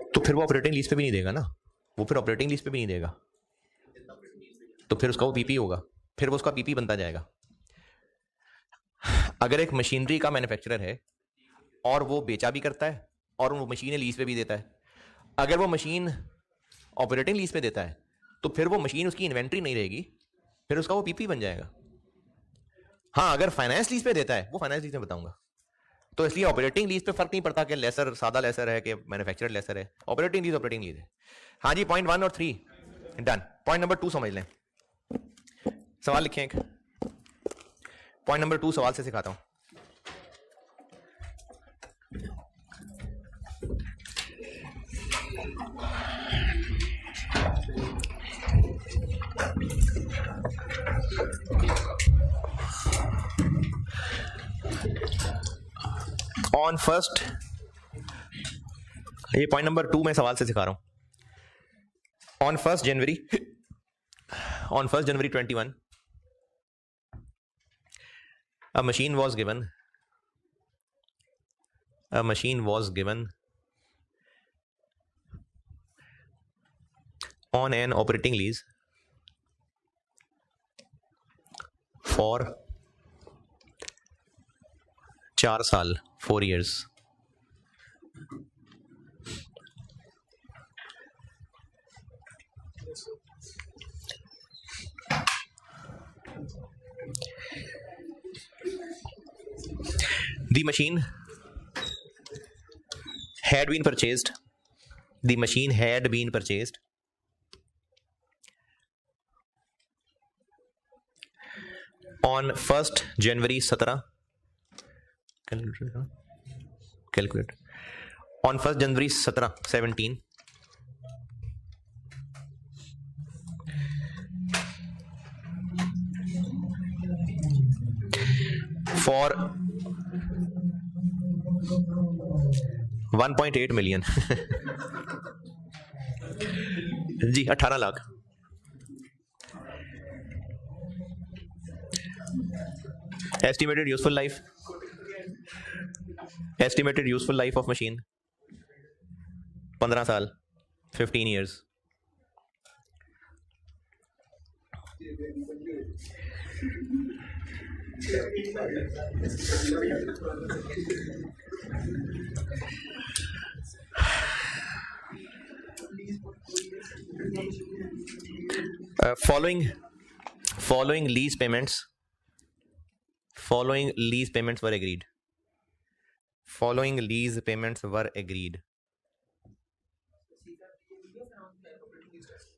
तो फिर वो ऑपरेटिंग लीज पे भी नहीं देगा ना, वो फिर ऑपरेटिंग लीज पे भी नहीं देगा, तो फिर उसका वो पीपी होगा, फिर वो उसका पीपी बनता जाएगा। अगर एक मशीनरी का मैन्युफैक्चरर है और वो बेचा भी करता है और वो मशीनें लीज पे भी देता है, अगर वो मशीन ऑपरेटिंग लीज पे देता है तो फिर वो मशीन उसकी इन्वेंट्री नहीं रहेगी, फिर उसका वो पीपी बन जाएगा। हाँ, अगर फाइनेंस लीज पे देता है, वो फाइनेंस लीज में बताऊंगा। तो इसलिए ऑपरेटिंग लीज पे फर्क नहीं पड़ता कि लेसर सादा लेसर है कि मैन्युफैक्चरर लेसर है। ऑपरेटिंग लीज है। हाँ जी, पॉइंट 1 और 3 डन। पॉइंट नंबर 2 समझ लें। सवाल लिखें एक। पॉइंट नंबर 2 सवाल से सिखाता हूं। ऑन फर्स्ट, ये पॉइंट नंबर 2 मैं सवाल से सिखा रहा हूं. On 1st January 21, a machine was given on an operating lease for 4 साल, 4 years. The machine had been purchased. On 1st January 17. Calculate. On 1st January 17. For 1.8 million. Ji 18 lakh. Estimated useful life of machine 15 साल, 15 years. Following lease payments were agreed.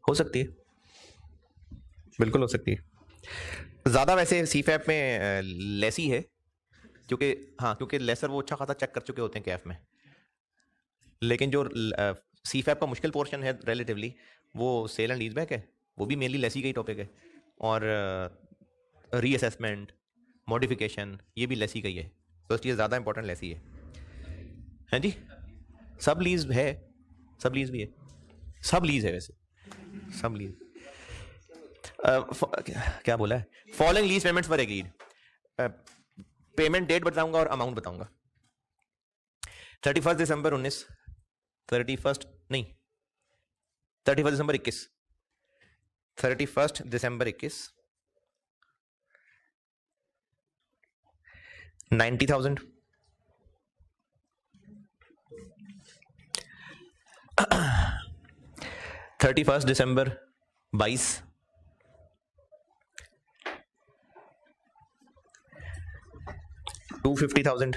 हो सकती है, बिल्कुल हो सकती है. ज़्यादा वैसे सीफैप में लेसी है, क्योंकि लेसर वो अच्छा खासा चेक कर चुके होते हैं कैफ में. लेकिन जो सीफैप का मुश्किल पोर्शन है रिलेटिवली, वो सेल एंड लीज बैक है. वो भी मेनली लेसी का ही टॉपिक है. और रीअसेसमेंट, मॉडिफिकेशन, ये भी लेसी का ही है. तो इसलिए ज़्यादा इंपॉर्टेंट लेसी है. हैं जी. सब लीज है, सब लीज भी है, सब लीज है वैसे, सब लीज. क्या बोला है? फॉलोइंग लीज पेमेंट्स वर एग्रीड. पेमेंट डेट बताऊंगा और अमाउंट बताऊंगा. 31 दिसंबर 21, 31 दिसंबर 21, 31 दिसंबर 21, 90,000. 31 दिसंबर 22, 250,000.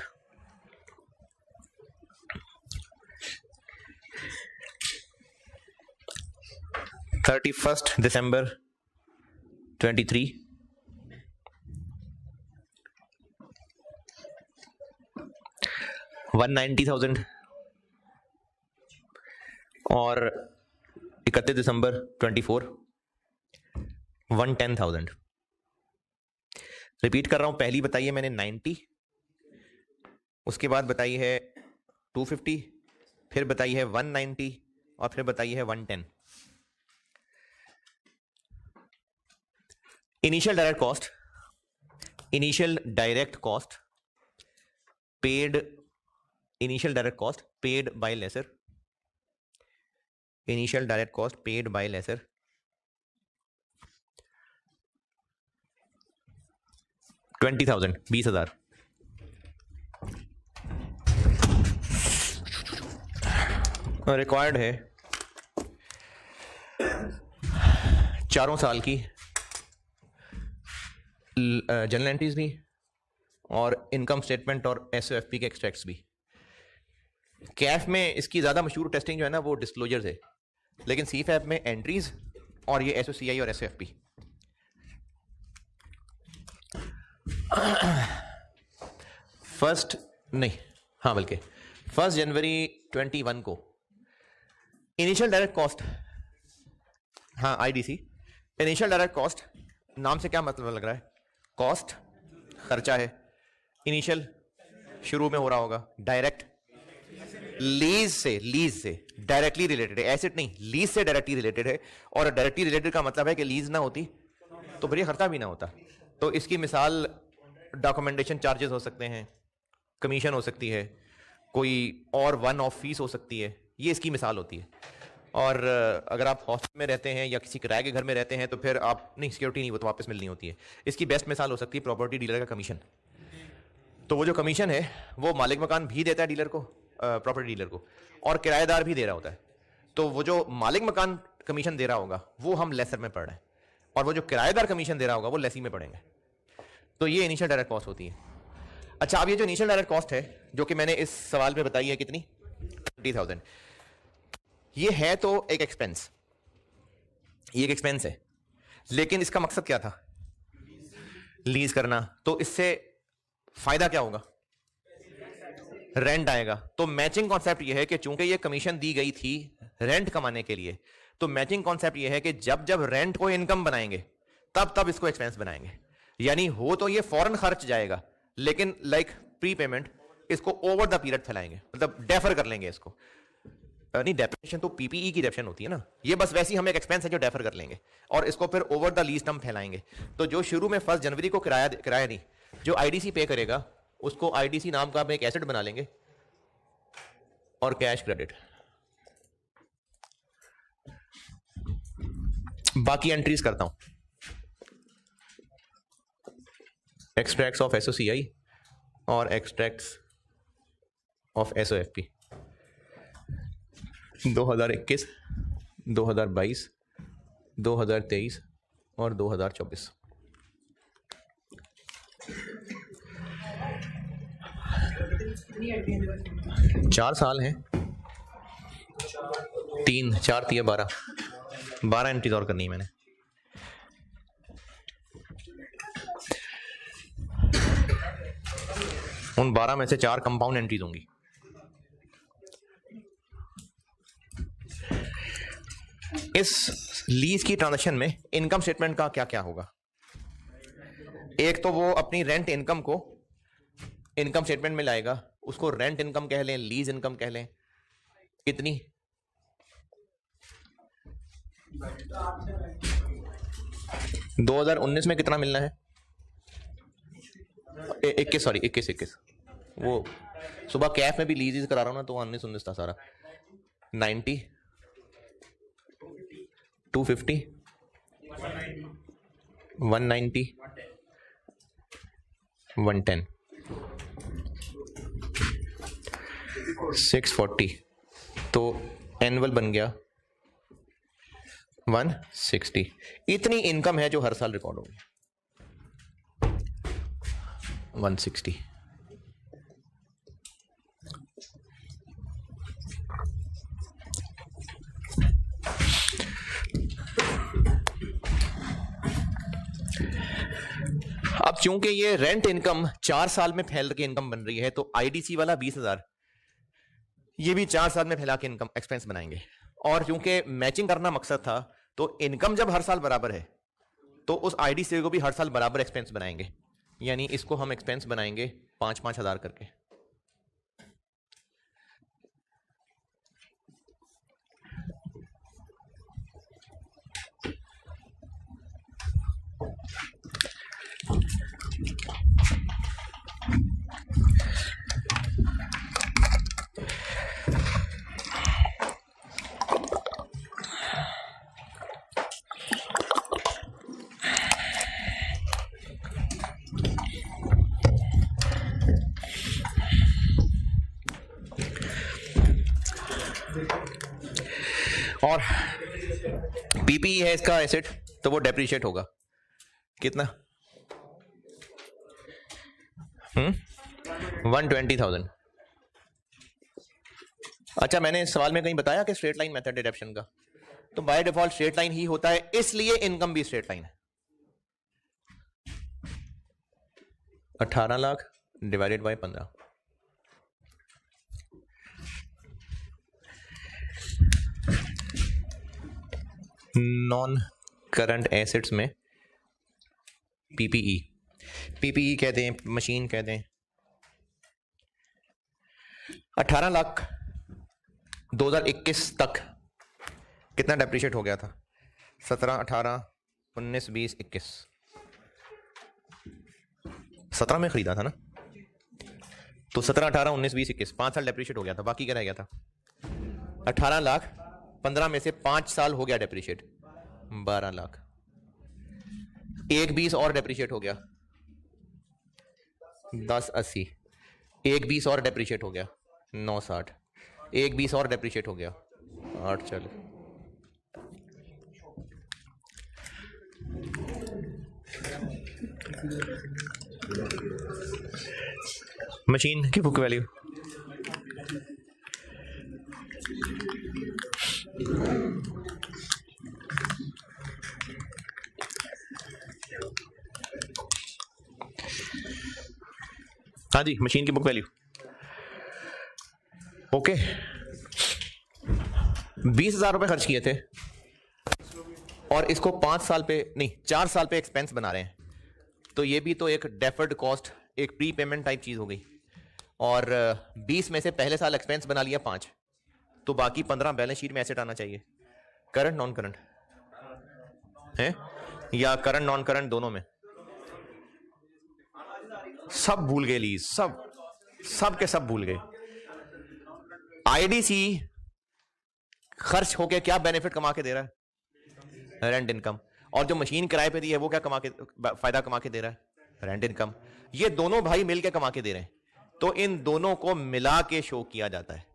31 December 23, 190,000. और 31 दिसंबर 24, 110,000. रिपीट कर रहा हूं. पहली बताई है मैंने 90, उसके बाद बताई है 250, फिर बताई है 190 और फिर बताई है 110. Initial direct cost paid by lessor. 20,000, 20,000. Required है 4 साल की जनरल एंट्रीज भी और इनकम स्टेटमेंट और एसओएफपी के एक्सट्रैक्ट्स भी. कैफ में इसकी ज़्यादा मशहूर टेस्टिंग जो है ना वो डिस्क्लोजर्स है, लेकिन सीफैप में एंट्रीज और ये एसओसीआई और एसओएफपी. बल्कि 1 जनवरी 21 को initial direct cost, IDC. Initial direct cost नाम से क्या मतलब लग रहा है? कॉस्ट खर्चा है, इनिशियल शुरू में हो रहा होगा? डायरेक्ट लीज से डायरेक्टली रिलेटेड है, एसेट नहीं, लीज से डायरेक्टली रिलेटेड है। और डायरेक्टली रिलेटेड का मतलब है कि लीज ना होती तो फिर ये खर्चा भी ना होता। तो इसकी मिसाल डॉक्यूमेंटेशन चार्जेस हो सकते हैं, कमीशन हो सकती है, कोई और वन ऑफ फीस हो सकती है, ये इसकी मिसाल होती है। और अगर आप हॉस्टल में रहते हैं या किसी किराए के घर में रहते हैं तो फिर आप नहीं, सिक्योरिटी नहीं, वो तो वापस मिलनी होती है। इसकी बेस्ट मिसाल हो सकती है प्रॉपर्टी डीलर का कमीशन। तो वो जो कमीशन है वो मालिक मकान भी देता है डीलर को, प्रॉपर्टी डीलर को, और किराएदार भी दे रहा होता है। तो वो जो मालिक मकान कमीशन दे रहा होगा वो हम लेसर में पढ़ रहे हैं, और वो जो किराएदार कमीशन दे रहा होगा वो लेसी में पढ़ेंगे। तो ये इनिशियल डायरेक्ट कॉस्ट होती है। अच्छा, अब ये जो इनिशियल डायरेक्ट कॉस्ट है जो कि मैंने इस सवाल में बताई है कितनी, 20,000, ये है तो एक एक्सपेंस, ये एक एक्सपेंस है, लेकिन इसका मकसद क्या था? लीज करना। तो इससे फायदा क्या होगा? रेंट आएगा। तो मैचिंग कॉन्सेप्ट ये है कि चूंकि ये कमीशन दी गई थी रेंट कमाने के लिए, तो मैचिंग कॉन्सेप्ट ये है कि जब जब रेंट को इनकम बनाएंगे तब तब इसको एक्सपेंस बनाएंगे। यानी हो तो ये फौरन खर्च जाएगा, लेकिन लाइक प्री पेमेंट इसको ओवर द पीरियड फैलाएंगे, मतलब डेफर कर लेंगे इसको। नहीं, डेफिनेशन तो पीपीई की डेफिनेशन होती है ना, ये बस वैसी हम एक एक्सपेंस है जो डेफर कर लेंगे और इसको फिर ओवर द लीज टर्म फैलाएंगे। तो जो शुरू में 1 जनवरी को किराया नहीं, जो आईडीसी पे करेगा उसको आईडीसी नाम का हम एक एसेट बना लेंगे और कैश क्रेडिट। बाकी एंट्रीज करता हूं, एक्सट्रैक्ट्स ऑफ एसओसीआई और एक्सट्रैक्ट्स ऑफ एसओएफपी 2021, 2022, 2023 और 2024। चार साल हैं, 3, 4, 3, 12 एंट्रीज और करनी है मैंने। उन 12 में से 4 कंपाउंड एंट्रीज होंगी। इस लीज की ट्रांजैक्शन में इनकम स्टेटमेंट का क्या क्या होगा? एक तो वो अपनी रेंट इनकम को इनकम स्टेटमेंट में लाएगा, उसको रेंट इनकम कह लें, लीज इनकम कह लें। कितनी? 2019 में कितना मिलना है? 21। वो सुबह कैफ में भी लीज करा रहा हूं ना, तो 19 था सारा। 90, 250, 190, 110, 640। तो एनुअल बन गया 160। इतनी इनकम है जो हर साल रिकॉर्ड होगी, 160। अब चूंकि ये रेंट इनकम 4 साल में फैल के इनकम बन रही है, तो आईडीसी वाला 20,000 ये भी 4 साल में फैला के इनकम एक्सपेंस बनाएंगे। और चूंकि मैचिंग करना मकसद था, तो इनकम जब हर साल बराबर है तो उस आईडीसी को भी हर साल बराबर एक्सपेंस बनाएंगे। यानी इसको हम एक्सपेंस बनाएंगे 5-5 हजार करके। और पीपीई है इसका एसेट, तो वो डेप्रीशिएट होगा कितना? 120,000। अच्छा, मैंने इस सवाल में कहीं बताया कि स्ट्रेट लाइन मेथड डिडक्शन का, तो बाय डिफॉल्ट स्ट्रेट लाइन ही होता है, इसलिए इनकम भी स्ट्रेट लाइन है। 18 lakh divided by 15। Non current assets में पीपीई, पीपीई कहते हैं, मशीन कहते हैं, 18 लाख 2021 तक कितना डेप्रिशिएट हो गया था? 17, 18, 19, 20, 21। 17 में खरीदा था ना, तो 17, 18, 19, 20, 21 5 साल डेप्रिशिएट हो गया था। बाकी क्या रह गया था? 18 लाख 15 में से 5 साल हो गया डेप्रिशिएट, 12 लाख। 1 20 और डेप्रिशिएट हो गया, 10 80। 1 20 और डेप्रिशिएट हो गया, 9 60। 1 20 और डेप्रिशिएट हो गया, 8 40। मशीन की बुक वैल्यू हाँ जी, मशीन की बुक वैल्यू ओके। 20,000 रुपए खर्च किए थे और इसको 5 साल पे नहीं 4 साल पे एक्सपेंस बना रहे हैं, तो ये भी तो एक डेफर्ड कॉस्ट, एक प्री पेमेंट टाइप चीज हो गई। और 20 में से पहले साल एक्सपेंस बना लिया 5, तो बाकी 15 बैलेंस शीट में एसेट आना चाहिए। करंट नॉन करंट है या करंट नॉन करंट दोनों में? सब भूल गए लीज, सब के सब भूल गए। आईडीसी खर्च होके क्या बेनिफिट कमा के दे रहा है? Rent income. और जो मशीन किराए पे दी है वो क्या फायदा कमा के दे रहा है? Rent income. ये दोनों भाई मिलके कमा के दे रहे हैं, तो इन दोनों को मिला के शो किया जाता है।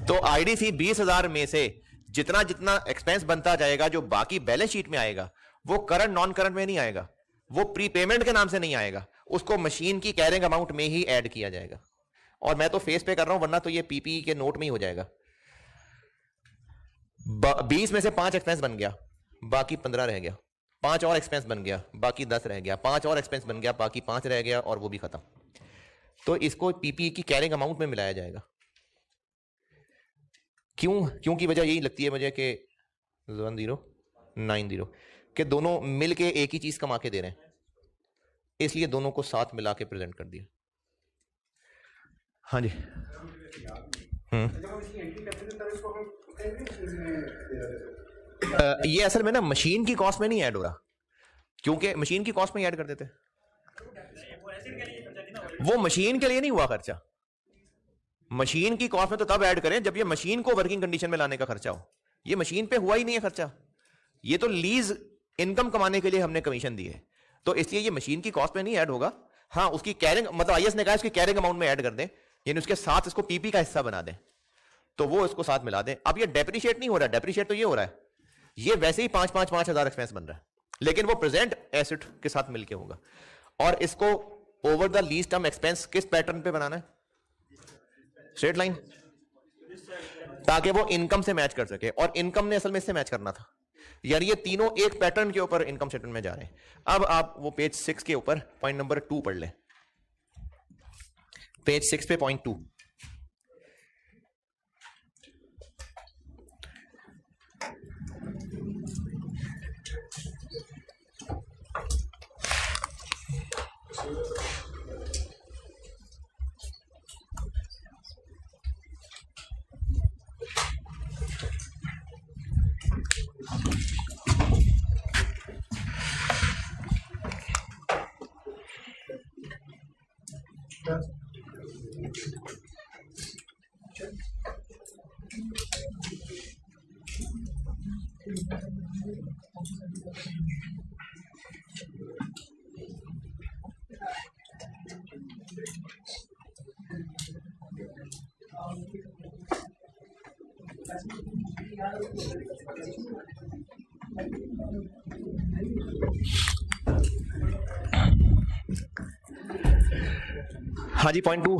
तो आईडीसी 20,000 में से जितना जितना एक्सपेंस बनता जाएगा, जो बाकी बैलेंस शीट में आएगा, वो करंट नॉन करंट में नहीं आएगा, वो प्रीपेमेंट के नाम से नहीं आएगा, उसको मशीन की कैरिंग अमाउंट में ही ऐड किया जाएगा। और मैं तो फेस पे कर रहा हूं, वरना तो ये पीपीई के नोट में ही हो जाएगा। 20 में से 5 एक्सपेंस बन गया, बाकी 15 रह गया। 5 और एक्सपेंस बन गया, बाकी 10 रह गया। 5 और एक्सपेंस बन गया, बाकी 5 रह गया, और वो भी खत्म। तो इसको पीपीई की कैरिंग अमाउंट में मिलाया जाएगा। क्यों की वजह यही लगती है मुझे कि 1090 के दोनों मिलके एक ही चीज कमा के दे रहे हैं, इसलिए दोनों को साथ मिला के प्रेजेंट कर दिया। हाँ जी। ये असल में ना मशीन की कॉस्ट में नहीं ऐड हो रहा, क्योंकि मशीन की कॉस्ट में ऐड कर देते, वो मशीन के लिए नहीं हुआ खर्चा। मशीन की कॉस्ट में तो तब ऐड करें जब ये मशीन को वर्किंग कंडीशन में लाने का खर्चा हो। ये मशीन पे हुआ ही नहीं है खर्चा, ये तो लीज इनकम कमाने के लिए हमने कमीशन दी है, तो इसलिए ये मशीन की कॉस्ट में नहीं ऐड होगा। हाँ, उसकी कैरिंग, मतलब आईएएस ने कहा इसकी कैरिंग अमाउंट में ऐड कर दें, यानी उसके साथ इसको पीपी का हिस्सा बना दें, तो वो इसको साथ मिला दें। अब ये डेप्रिशिएट नहीं हो रहा, डेप्रिशिएट तो ये हो रहा है, ये वैसे ही 5,000 एक्सपेंस बन रहा है, लेकिन वो प्रेजेंट एसेट के साथ मिलके होगा। और इसको over the lease term expense किस पैटर्न पे बनाना है? स्ट्रेट लाइन, ताकि वो इनकम से मैच कर सके। और इनकम ने असल में इससे मैच करना था, यानी ये तीनों एक पैटर्न के ऊपर इनकम स्टेटमेंट में जा रहे हैं। अब आप वो पेज 6 के ऊपर पॉइंट नंबर 2 पढ़ लें। पेज 6 पे पॉइंट 2। हाँ जी, पॉइंट 2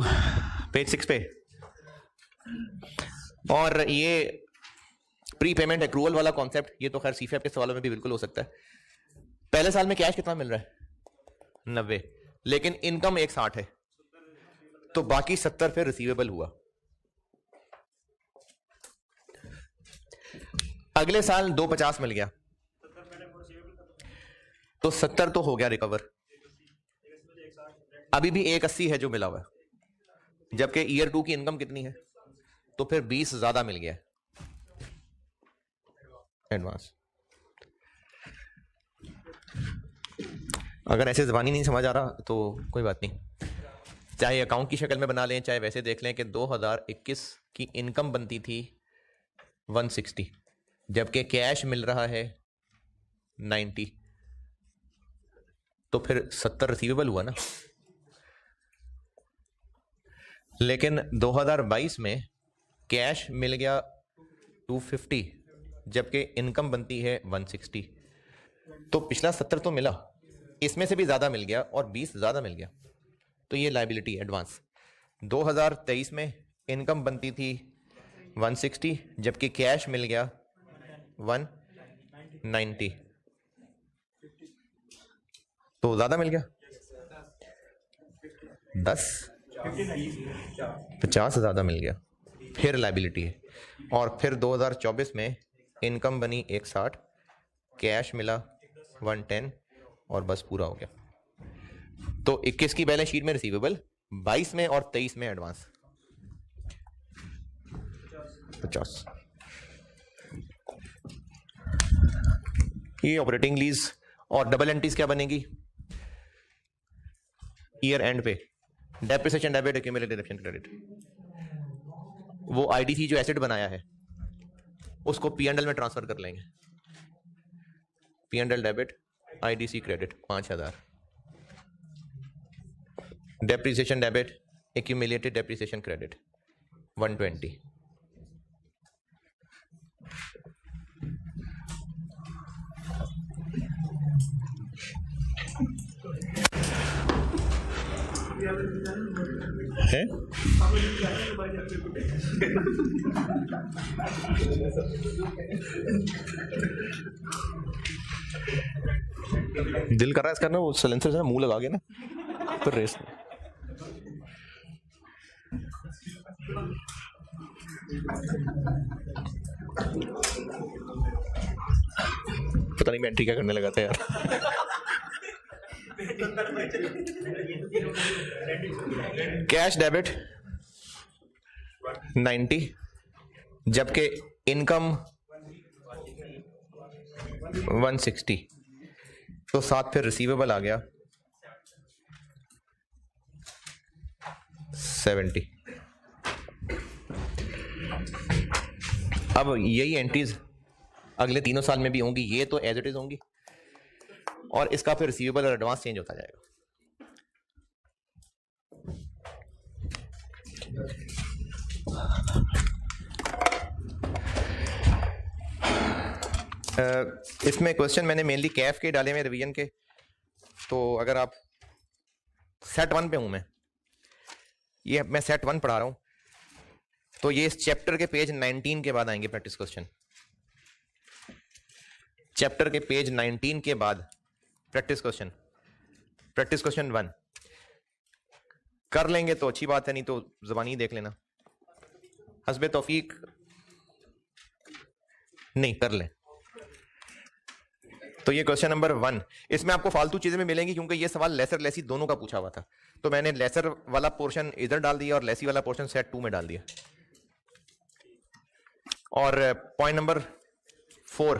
पेज 6 पे। और ये प्री पेमेंट एक्रूवल वाला कॉन्सेप्ट, ये तो खैर सीफेप के सवालों में भी बिल्कुल हो सकता है। पहले साल में कैश कितना मिल रहा है? 90, लेकिन इनकम 160 है, तो बाकी 70 फिर रिसीवेबल हुआ। अगले साल 250 मिल गया, तो 70 तो हो गया रिकवर। अभी भी 180 है जो मिला हुआ है, जबकि ईयर 2 की इनकम कितनी है, तो फिर 20 ज्यादा मिल गया एडवांस। अगर ऐसे ज़बानी नहीं समझ आ रहा तो कोई बात नहीं, चाहे अकाउंट की शक्ल में बना लें, चाहे वैसे देख लें कि 2021 की इनकम बनती थी 160, जबकि कैश मिल रहा है 90, तो फिर 70 रिसीवेबल हुआ ना। लेकिन 2022 में कैश मिल गया 250, जबकि इनकम बनती है 160, तो पिछला 70 तो मिला, इसमें से भी ज़्यादा मिल गया और 20 ज़्यादा मिल गया, तो ये लाइबिलिटी एडवांस। 2023 में इनकम बनती थी 160, जबकि कैश मिल गया 190, तो ज़्यादा मिल गया 50 ज़्यादा मिल गया, फिर लाइबिलिटी है। और फिर 2024 में इनकम बनी 160, कैश मिला 110 और बस पूरा हो गया। तो 21 की बैलेंस शीट में रिसीवेबल, 22 में और 23 में एडवांस 50। ये ऑपरेटिंग लीज और डबल एंट्रीज क्या बनेगी ईयर एंड पे, depreciation debit, accumulated deduction credit. वो आईडीसी जो एसेट बनाया है उसको पी&एल में ट्रांसफर कर लेंगे, P and L debit, IDC credit 5000, depreciation debit, accumulated depreciation credit 120। है दिल कर रहा है इसका ना, वो सिलेंसर से ना मुंह लगा के ना फिर रेस। पता नहीं मैं एंट्री क्या करने लगा था यार। कैश डेबिट 90, जबकि इनकम 160, तो साथ फिर रिसीवेबल आ गया 70। अब यही एंट्रीज अगले 3 साल में भी होंगी, ये तो एज इट इज होंगी, और इसका फिर रिसीवेबल और एडवांस चेंज होता जाएगा। इसमें क्वेश्चन मैंने मेनली कैफ के डाले में रिवीजन के, तो अगर आप सेट 1 पे हूं मैं सेट 1 पढ़ा रहा हूं, तो ये इस चैप्टर के पेज 19 के बाद आएंगे प्रैक्टिस क्वेश्चन। चैप्टर के पेज 19 के बाद प्रैक्टिस क्वेश्चन 1 कर लेंगे तो अच्छी बात है, नहीं तो ज़बानी देख लेना, हस्बे तौफीक नहीं कर लें। तो ये क्वेश्चन नंबर 1, इसमें आपको फालतू चीजें भी मिलेंगी क्योंकि ये सवाल लेसर लेसी दोनों का पूछा हुआ था, तो मैंने लेसर वाला पोर्शन इधर डाल दिया और लेसी वाला पोर्शन सेट 2 में डाल दिया। और पॉइंट नंबर 4,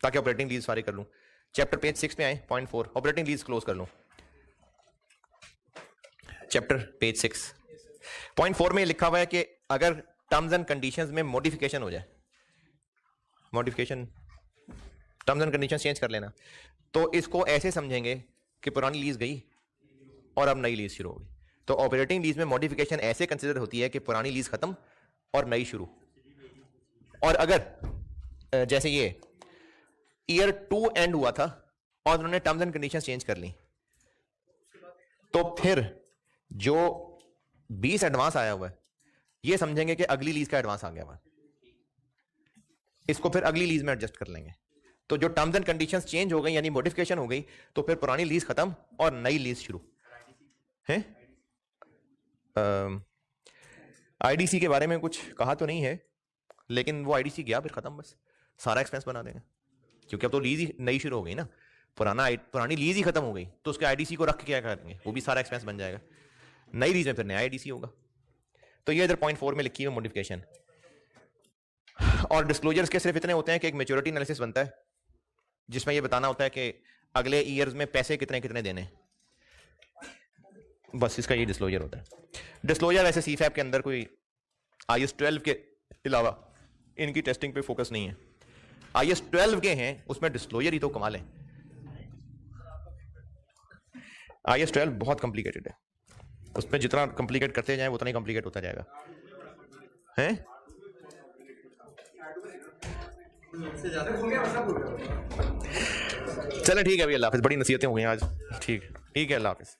ताकि ऑपरेटिंग लीज सारी कर लूं, चैप्टर पेज 6 पे आए, पॉइंट 4 ऑपरेटिंग लीज क्लोज कर लूं। चैप्टर पेज 6 पॉइंट 4 में लिखा हुआ है कि अगर टर्म्स एंड कंडीशंस में मॉडिफिकेशन हो जाए, modification terms and conditions change कर लेना, तो इसको ऐसे समझेंगे कि पुरानी लीज गई और अब नई लीज शुरू होगी। तो ऑपरेटिंग लीज में मॉडिफिकेशन ऐसे कंसीडर होती है कि पुरानी लीज खत्म और नई शुरू। और अगर जैसे ये ईयर 2 एंड हुआ था और उन्होंने टर्म्स एंड कंडीशंस चेंज कर ली, तो फिर जो 20 एडवांस आया हुआ है ये समझेंगे कि अगली लीज का एडवांस आ गया हुआ, इसको फिर अगली लीज में एडजस्ट कर लेंगे। तो जो टर्म्स एंड कंडीशंस चेंज हो गई यानी मॉडिफिकेशन हो गई, तो फिर पुरानी लीज खत्म और नई लीज शुरू है। आईडीसी के बारे में कुछ कहा तो नहीं है, लेकिन वो आईडीसी गया फिर खत्म, बस सारा एक्सपेंस बना देंगे, क्योंकि अब तो लीज ही नई शुरू हो गई ना, पुरानी लीज ही खत्म हो गई, तो उसके आईडीसी को रख के क्या करेंगे, वो भी सारा एक्सपेंस बन जाएगा। नई लीज में फिर नया आईडीसी होगा। तो ये इधर पॉइंट 4 में लिखी हुई मॉडिफिकेशन। और डिस्क्लोजर्स के सिर्फ इतने होते हैं कि एक मैच्योरिटी एनालिसिस बनता है जिसमें ये बताना होता है कि अगले ईयर्स में पैसे कितने कितने देने, बस इसका ये डिस्क्लोजर होता है। डिस्क्लोजर वैसे सीफैब के अंदर कोई IS 12 के अलावा इनकी टेस्टिंग पे फोकस नहीं है। IS 12 के हैं उसमें डिस्क्लोजर ही तो कमाल है। IS 12 बहुत कॉम्प्लिकेटेड है, उसमें जितना कॉम्प्लिकेट करते जाएं उतना ही कॉम्प्लिकेट होता जाएगा हैं। चलो ठीक है अभी, अल्लाह हाफिज। बड़ी नसीहतें हो गई आज। ठीक है, अल्लाह हाफिज।